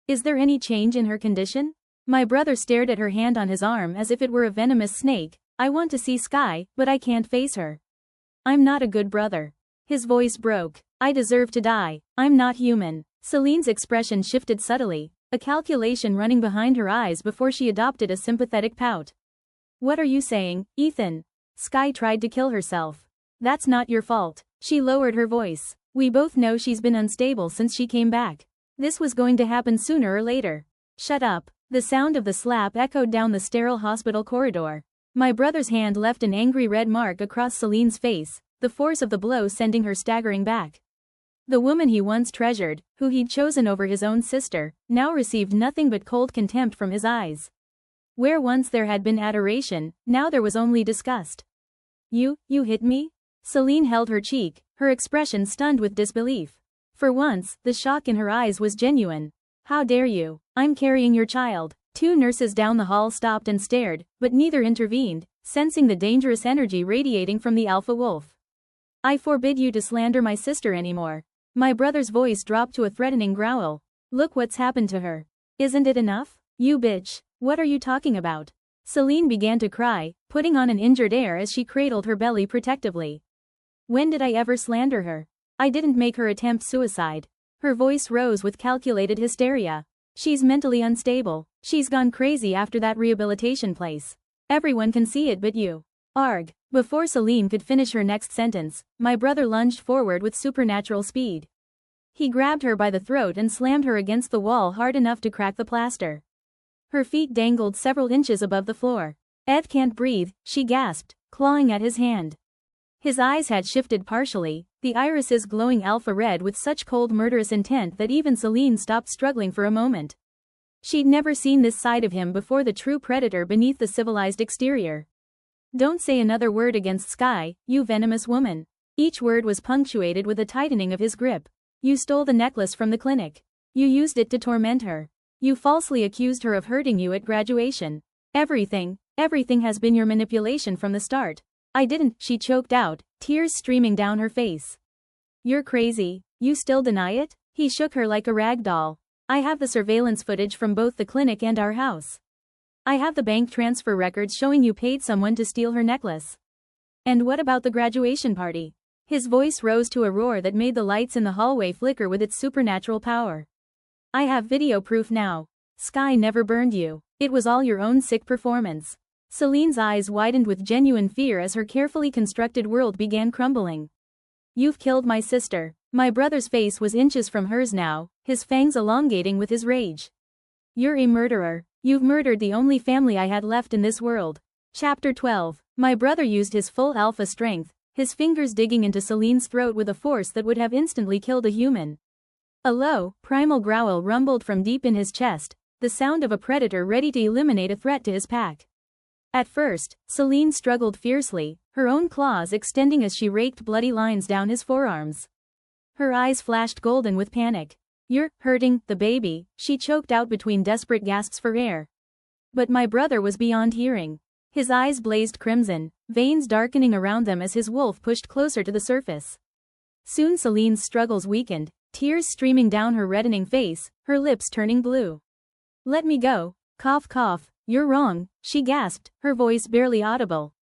Is there any change in her condition? My brother stared at her hand on his arm as if it were a venomous snake. I want to see Sky, but I can't face her. I'm not a good brother. His voice broke. I deserve to die. I'm not human. Selene's expression shifted subtly, a calculation running behind her eyes before she adopted a sympathetic pout. What are you saying, Ethan? Sky tried to kill herself. That's not your fault. She lowered her voice. We both know she's been unstable since she came back. This was going to happen sooner or later. Shut up. The sound of the slap echoed down the sterile hospital corridor. My brother's hand left an angry red mark across Selene's face, the force of the blow sending her staggering back. The woman he once treasured, who he'd chosen over his own sister, now received nothing but cold contempt from his eyes. Where once there had been adoration, now there was only disgust. You hit me? Seline held her cheek, her expression stunned with disbelief. For once, the shock in her eyes was genuine. How dare you? I'm carrying your child. Two nurses down the hall stopped and stared, but neither intervened, sensing the dangerous energy radiating from the alpha wolf. I forbid you to slander my sister anymore. My brother's voice dropped to a threatening growl. Look what's happened to her. Isn't it enough? You bitch. What are you talking about? Seline began to cry, putting on an injured air as she cradled her belly protectively. When did I ever slander her? I didn't make her attempt suicide. Her voice rose with calculated hysteria. She's mentally unstable. She's gone crazy after that rehabilitation place. Everyone can see it but you. Arg. Before Seline could finish her next sentence, my brother lunged forward with supernatural speed. He grabbed her by the throat and slammed her against the wall hard enough to crack the plaster. Her feet dangled several inches above the floor. Ed can't breathe, she gasped, clawing at his hand. His eyes had shifted partially, the irises glowing alpha red with such cold murderous intent that even Seline stopped struggling for a moment. She'd never seen this side of him before, the true predator beneath the civilized exterior. Don't say another word against Sky, you venomous woman. Each word was punctuated with a tightening of his grip. You stole the necklace from the clinic. You used it to torment her. You falsely accused her of hurting you at graduation. Everything has been your manipulation from the start. I didn't, she choked out, tears streaming down her face. You're crazy. You still deny it? He shook her like a rag doll. I have the surveillance footage from both the clinic and our house. I have the bank transfer records showing you paid someone to steal her necklace. And what about the graduation party? His voice rose to a roar that made the lights in the hallway flicker with its supernatural power. I have video proof now. Sky never burned you. It was all your own sick performance. Seline's eyes widened with genuine fear as her carefully constructed world began crumbling. You've killed my sister. My brother's face was inches from hers now, his fangs elongating with his rage. You're a murderer. You've murdered the only family I had left in this world. Chapter 12. My brother used his full alpha strength, his fingers digging into Seline's throat with a force that would have instantly killed a human. A low, primal growl rumbled from deep in his chest, the sound of a predator ready to eliminate a threat to his pack. At first, Seline struggled fiercely, her own claws extending as she raked bloody lines down his forearms. Her eyes flashed golden with panic. You're hurting the baby, she choked out between desperate gasps for air. But my brother was beyond hearing. His eyes blazed crimson, veins darkening around them as his wolf pushed closer to the surface. Soon Seline's struggles weakened, tears streaming down her reddening face, her lips turning blue. Let me go. Cough cough. You're wrong, she gasped, her voice barely audible.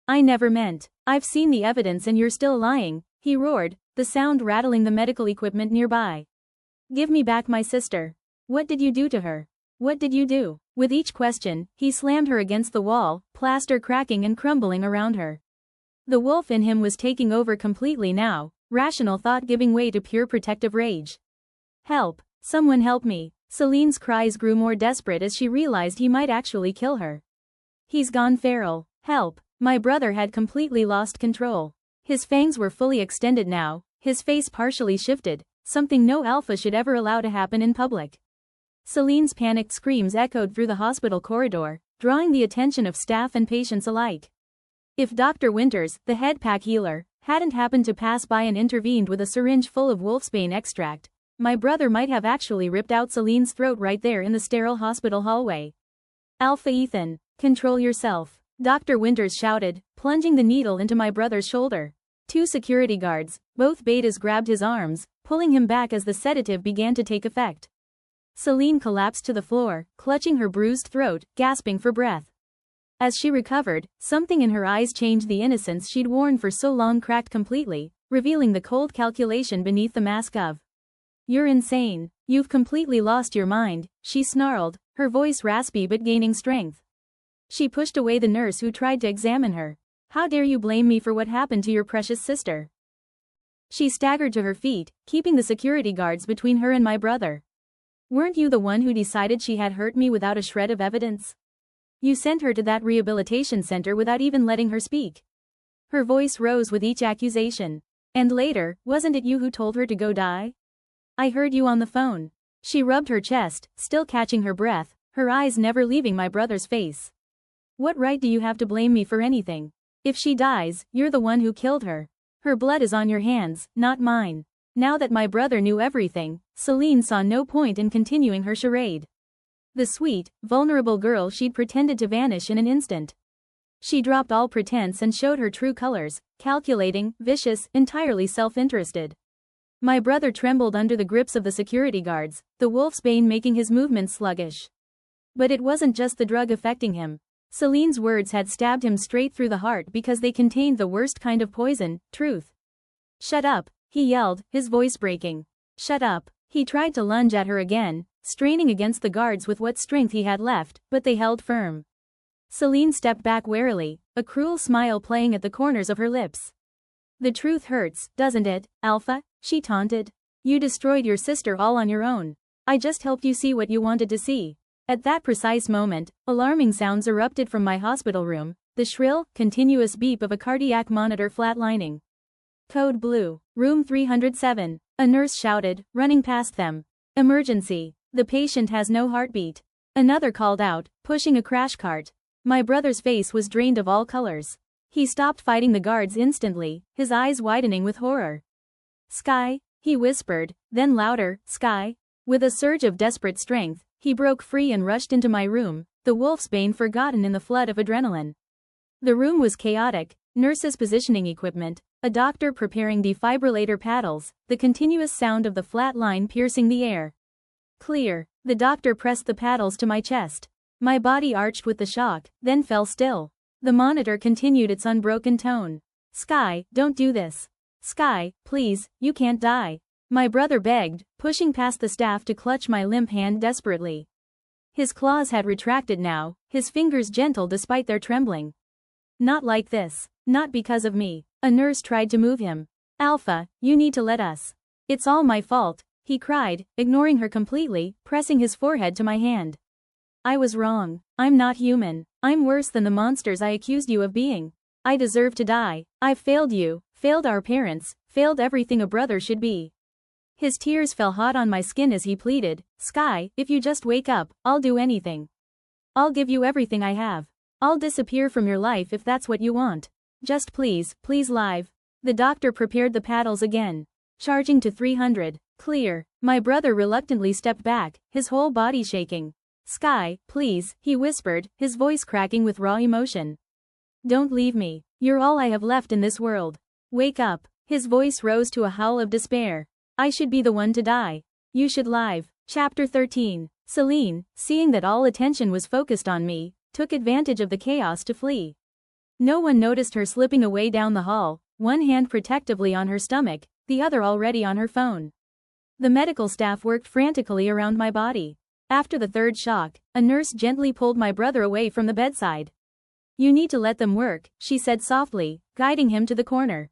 I never meant. I've seen the evidence and you're still lying, he roared, the sound rattling the medical equipment nearby. Give me back my sister. What did you do to her? What did you do? With each question, he slammed her against the wall, plaster cracking and crumbling around her. The wolf in him was taking over completely now, rational thought giving way to pure protective rage. Help! Someone help me! Seline's cries grew more desperate as she realized he might actually kill her. He's gone feral. Help! My brother had completely lost control. His fangs were fully extended now, his face partially shifted, something no alpha should ever allow to happen in public. Seline's panicked screams echoed through the hospital corridor, drawing the attention of staff and patients alike. If Dr. Winters, the head pack healer, hadn't happened to pass by and intervened with a syringe full of wolfsbane extract, my brother might have actually ripped out Seline's throat right there in the sterile hospital hallway. Alpha Ethan, control yourself, Dr. Winters shouted, plunging the needle into my brother's shoulder. Two security guards, both betas, grabbed his arms, pulling him back as the sedative began to take effect. Seline collapsed to the floor, clutching her bruised throat, gasping for breath. As she recovered, something in her eyes changed. The innocence she'd worn for so long cracked completely, revealing the cold calculation beneath the mask of. You're insane. You've completely lost your mind, she snarled, her voice raspy but gaining strength. She pushed away the nurse who tried to examine her. How dare you blame me for what happened to your precious sister? She staggered to her feet, keeping the security guards between her and my brother. Weren't you the one who decided she had hurt me without a shred of evidence? You sent her to that rehabilitation center without even letting her speak. Her voice rose with each accusation. And later, wasn't it you who told her to go die? I heard you on the phone. She rubbed her chest, still catching her breath, her eyes never leaving my brother's face. What right do you have to blame me for anything? If she dies, you're the one who killed her. Her blood is on your hands, not mine. Now that my brother knew everything, Seline saw no point in continuing her charade. The sweet, vulnerable girl she'd pretended to vanish in an instant. She dropped all pretense and showed her true colors, calculating, vicious, entirely self-interested. My brother trembled under the grips of the security guards, the wolf's bane making his movements sluggish. But it wasn't just the drug affecting him. Seline's words had stabbed him straight through the heart because they contained the worst kind of poison, truth. "Shut up," he yelled, his voice breaking. "Shut up." He tried to lunge at her again, straining against the guards with what strength he had left, but they held firm. Seline stepped back warily, a cruel smile playing at the corners of her lips. "The truth hurts, doesn't it, Alpha?" she taunted. "You destroyed your sister all on your own. I just helped you see what you wanted to see." At that precise moment, alarming sounds erupted from my hospital room, the shrill, continuous beep of a cardiac monitor flatlining. "Code Blue, room 307, a nurse shouted, running past them. "Emergency. The patient has no heartbeat." Another called out, pushing a crash cart. My brother's face was drained of all colors. He stopped fighting the guards instantly, his eyes widening with horror. "Sky," he whispered, then louder, "Sky." With a surge of desperate strength, he broke free and rushed into my room, the wolf's bane forgotten in the flood of adrenaline. The room was chaotic, nurses positioning equipment, a doctor preparing defibrillator paddles, the continuous sound of the flat line piercing the air. "Clear." The doctor pressed the paddles to my chest. My body arched with the shock, then fell still. The monitor continued its unbroken tone. "Sky, don't do this. Sky, please, you can't die." My brother begged, pushing past the staff to clutch my limp hand desperately. His claws had retracted now, his fingers gentle despite their trembling. "Not like this. Not because of me." A nurse tried to move him. "Alpha, you need to let us. It's all my fault," he cried, ignoring her completely, pressing his forehead to my hand. "I was wrong. I'm not human. I'm worse than the monsters I accused you of being. I deserve to die. I've failed you, failed our parents, failed everything a brother should be." His tears fell hot on my skin as he pleaded, "Sky, if you just wake up, I'll do anything. I'll give you everything I have. I'll disappear from your life if that's what you want. Just please, please live." The doctor prepared the paddles again. Charging to 300. "Clear." My brother reluctantly stepped back, his whole body shaking. "Sky, please," he whispered, his voice cracking with raw emotion. "Don't leave me. You're all I have left in this world. Wake up." His voice rose to a howl of despair. "I should be the one to die. You should live." Chapter 13. Seline, seeing that all attention was focused on me, took advantage of the chaos to flee. No one noticed her slipping away down the hall, one hand protectively on her stomach, the other already on her phone. The medical staff worked frantically around my body. After the third shock, a nurse gently pulled my brother away from the bedside. "You need to let them work," she said softly, guiding him to the corner.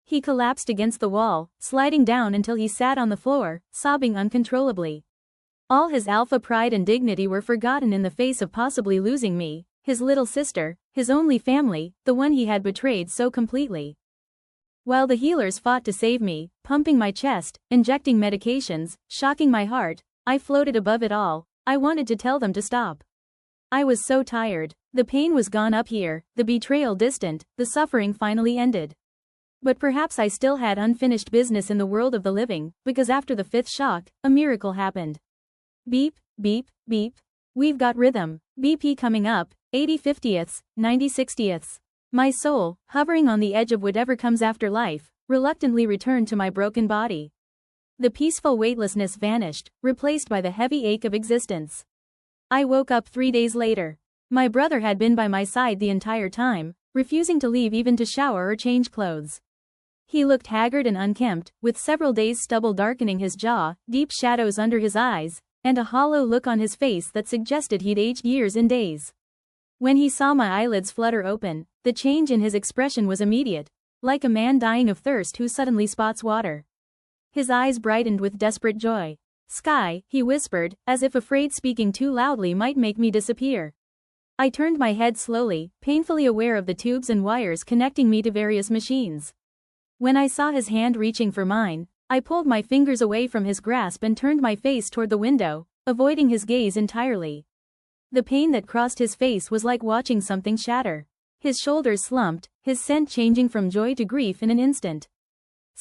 He collapsed against the wall, sliding down until he sat on the floor, sobbing uncontrollably. All his alpha pride and dignity were forgotten in the face of possibly losing me, his little sister, his only family, the one he had betrayed so completely. While the healers fought to save me, pumping my chest, injecting medications, shocking my heart, I floated above it all. I wanted to tell them to stop. I was so tired. The pain was gone up here, the betrayal distant, the suffering finally ended. But perhaps I still had unfinished business in the world of the living, because after the fifth shock, a miracle happened. Beep, beep, beep. We've got rhythm. BP coming up, 80/50ths, 90/60ths. My soul, hovering on the edge of whatever comes after life, reluctantly returned to my broken body. The peaceful weightlessness vanished, replaced by the heavy ache of existence. I woke up 3 days later. My brother had been by my side the entire time, refusing to leave even to shower or change clothes. He looked haggard and unkempt, with several days' stubble darkening his jaw, deep shadows under his eyes, and a hollow look on his face that suggested he'd aged years in days. When he saw my eyelids flutter open, the change in his expression was immediate, like a man dying of thirst who suddenly spots water. His eyes brightened with desperate joy. "Sky," he whispered, as if afraid speaking too loudly might make me disappear. I turned my head slowly, painfully aware of the tubes and wires connecting me to various machines. When I saw his hand reaching for mine, I pulled my fingers away from his grasp and turned my face toward the window, avoiding his gaze entirely. The pain that crossed his face was like watching something shatter. His shoulders slumped, his scent changing from joy to grief in an instant.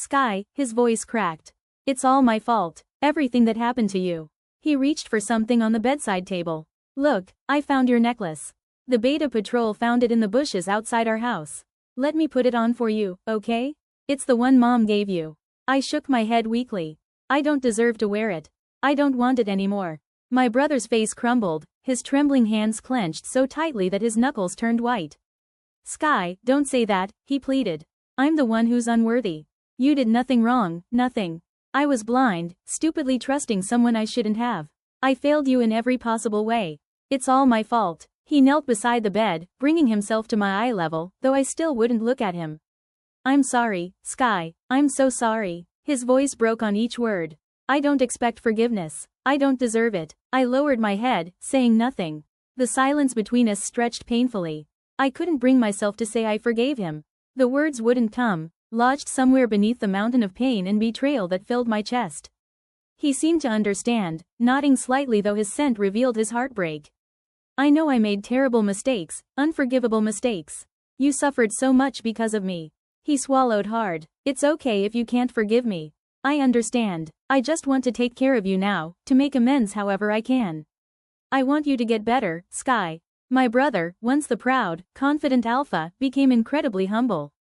Sky, his voice cracked. It's all my fault. Everything that happened to you. He reached for something on the bedside table. Look, I found your necklace. The Beta Patrol found it in the bushes outside our house. Let me put it on for you, okay? It's the one Mom gave you. I shook my head weakly. I don't deserve to wear it. I don't want it anymore. My brother's face crumbled, his trembling hands clenched so tightly that his knuckles turned white. Sky, don't say that, he pleaded. I'm the one who's unworthy. You did nothing wrong, nothing. I was blind, stupidly trusting someone I shouldn't have. I failed you in every possible way. It's all my fault. He knelt beside the bed, bringing himself to my eye level, though I still wouldn't look at him. I'm sorry, Sky, I'm so sorry. His voice broke on each word. I don't expect forgiveness. I don't deserve it. I lowered my head, saying nothing. The silence between us stretched painfully. I couldn't bring myself to say I forgave him. The words wouldn't come, lodged somewhere beneath the mountain of pain and betrayal that filled my chest. He seemed to understand, nodding slightly though his scent revealed his heartbreak. I know I made terrible mistakes, unforgivable mistakes. You suffered so much because of me. He swallowed hard. It's okay if you can't forgive me. I understand. I just want to take care of you now, to make amends however I can. I want you to get better, Sky. My brother, once the proud, confident alpha, became incredibly humble.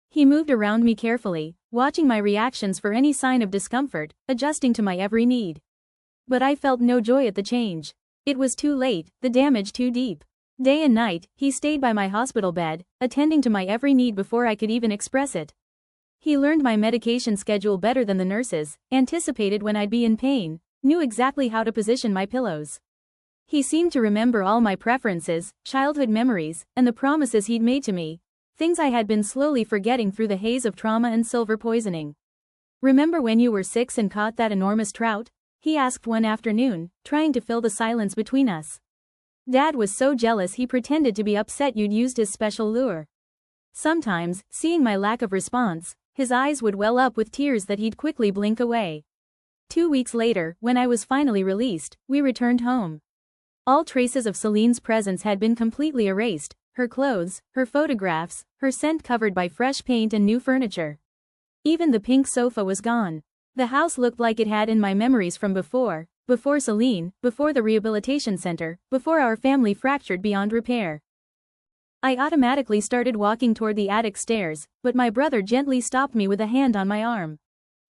He moved around me carefully, watching my reactions for any sign of discomfort, adjusting to my every need. But I felt no joy at the change. It was too late, the damage too deep. Day and night, he stayed by my hospital bed, attending to my every need before I could even express it. He learned my medication schedule better than the nurses, anticipated when I'd be in pain, knew exactly how to position my pillows. He seemed to remember all my preferences, childhood memories, and the promises he'd made to me, things I had been slowly forgetting through the haze of trauma and silver poisoning. Remember when you were 6 and caught that enormous trout? He asked one afternoon, trying to fill the silence between us. Dad was so jealous he pretended to be upset you'd used his special lure. Sometimes, seeing my lack of response, his eyes would well up with tears that he'd quickly blink away. 2 weeks later, when I was finally released, we returned home. All traces of Seline's presence had been completely erased, her clothes, her photographs, her scent covered by fresh paint and new furniture. Even the pink sofa was gone. The house looked like it had in my memories from before Seline, before the rehabilitation center, before our family fractured beyond repair. I automatically started walking toward the attic stairs, but my brother gently stopped me with a hand on my arm.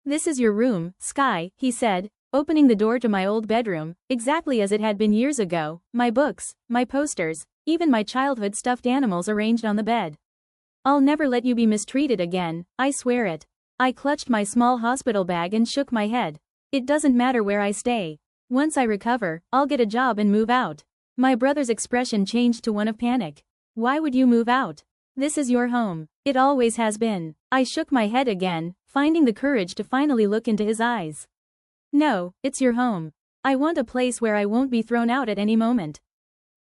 This is your room, Sky, he said, opening the door to my old bedroom, exactly as it had been years ago, my books, my posters, even my childhood stuffed animals arranged on the bed. I'll never let you be mistreated again, I swear it. I clutched my small hospital bag and shook my head. It doesn't matter where I stay. Once I recover, I'll get a job and move out. My brother's expression changed to one of panic. Why would you move out? This is your home. It always has been. I shook my head again, finding the courage to finally look into his eyes. No, it's your home. I want a place where I won't be thrown out at any moment.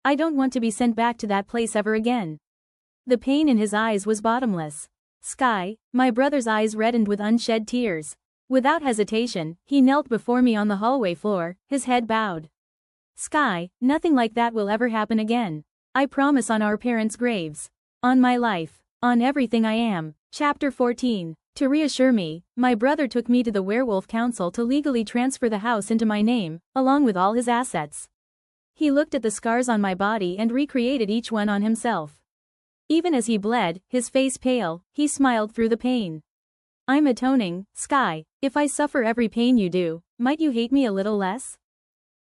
I don't want to be sent back to that place ever again. The pain in his eyes was bottomless. Sky, my brother's eyes reddened with unshed tears. Without hesitation, he knelt before me on the hallway floor, his head bowed. Sky, nothing like that will ever happen again. I promise on our parents' graves. On my life. On everything I am. Chapter 14. To reassure me, my brother took me to the Werewolf Council to legally transfer the house into my name, along with all his assets. He looked at the scars on my body and recreated each one on himself. Even as he bled, his face pale, he smiled through the pain. I'm atoning, Sky. If I suffer every pain you do, might you hate me a little less?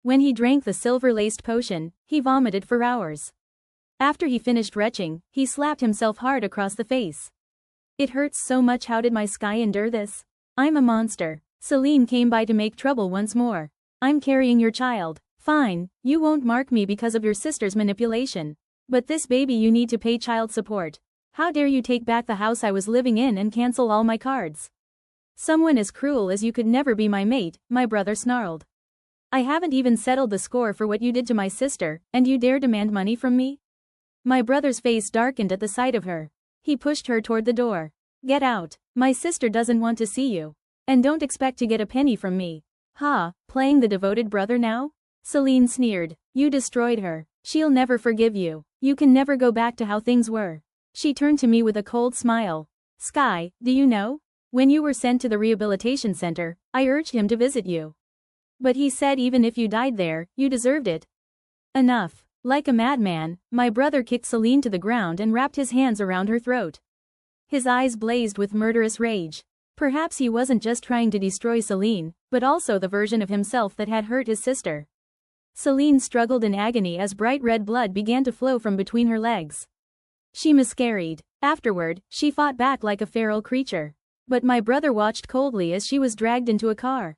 When he drank the silver-laced potion, he vomited for hours. After he finished retching, he slapped himself hard across the face. It hurts so much. How did my Sky endure this? I'm a monster. Seline came by to make trouble once more. I'm carrying your child. Fine, you won't mark me because of your sister's manipulation. But this baby you need to pay child support. How dare you take back the house I was living in and cancel all my cards? Someone as cruel as you could never be my mate, my brother snarled. I haven't even settled the score for what you did to my sister, and you dare demand money from me? My brother's face darkened at the sight of her. He pushed her toward the door. Get out. My sister doesn't want to see you. And don't expect to get a penny from me. Ha, playing the devoted brother now? Seline sneered. You destroyed her. She'll never forgive you. You can never go back to how things were. She turned to me with a cold smile. Sky, do you know? When you were sent to the rehabilitation center, I urged him to visit you. But he said even if you died there, you deserved it. Enough. Like a madman, my brother kicked Seline to the ground and wrapped his hands around her throat. His eyes blazed with murderous rage. Perhaps he wasn't just trying to destroy Seline, but also the version of himself that had hurt his sister. Seline struggled in agony as bright red blood began to flow from between her legs. She miscarried. Afterward, she fought back like a feral creature. But my brother watched coldly as she was dragged into a car.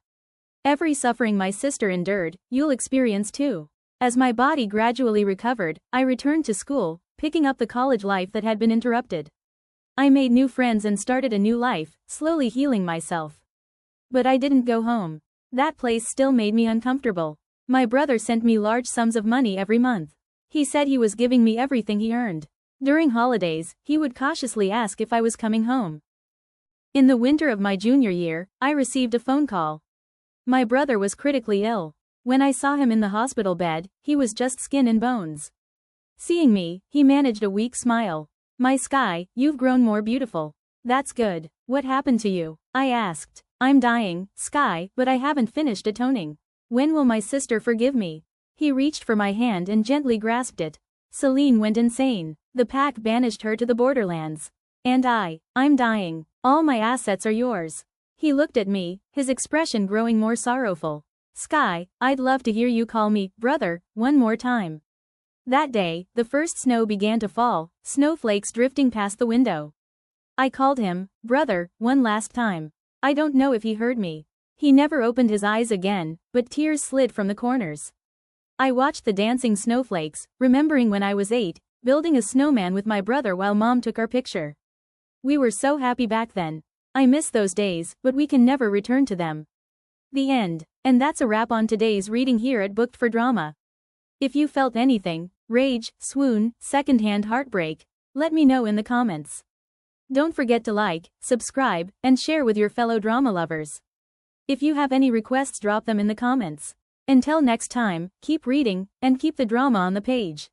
Every suffering my sister endured, you'll experience too. As my body gradually recovered, I returned to school, picking up the college life that had been interrupted. I made new friends and started a new life, slowly healing myself. But I didn't go home. That place still made me uncomfortable. My brother sent me large sums of money every month. He said he was giving me everything he earned. During holidays, he would cautiously ask if I was coming home. In the winter of my junior year, I received a phone call. My brother was critically ill. When I saw him in the hospital bed, he was just skin and bones. Seeing me, he managed a weak smile. "My Sky, you've grown more beautiful. That's good. What happened to you?" I asked. "I'm dying, Sky, but I haven't finished atoning. When will my sister forgive me?" He reached for my hand and gently grasped it. Seline went insane. The pack banished her to the borderlands. And I'm dying. All my assets are yours. He looked at me, his expression growing more sorrowful. "Sky, I'd love to hear you call me brother one more time." That day, the first snow began to fall, snowflakes drifting past the window. I called him brother one last time. I don't know if he heard me. He never opened his eyes again, but tears slid from the corners. I watched the dancing snowflakes, remembering when I was 8, building a snowman with my brother while Mom took our picture. We were so happy back then. I miss those days, but we can never return to them. The end. And that's a wrap on today's reading here at Booked for Drama. If you felt anything, rage, swoon, secondhand heartbreak, let me know in the comments. Don't forget to like, subscribe, and share with your fellow drama lovers. If you have any requests, drop them in the comments. Until next time, keep reading, and keep the drama on the page.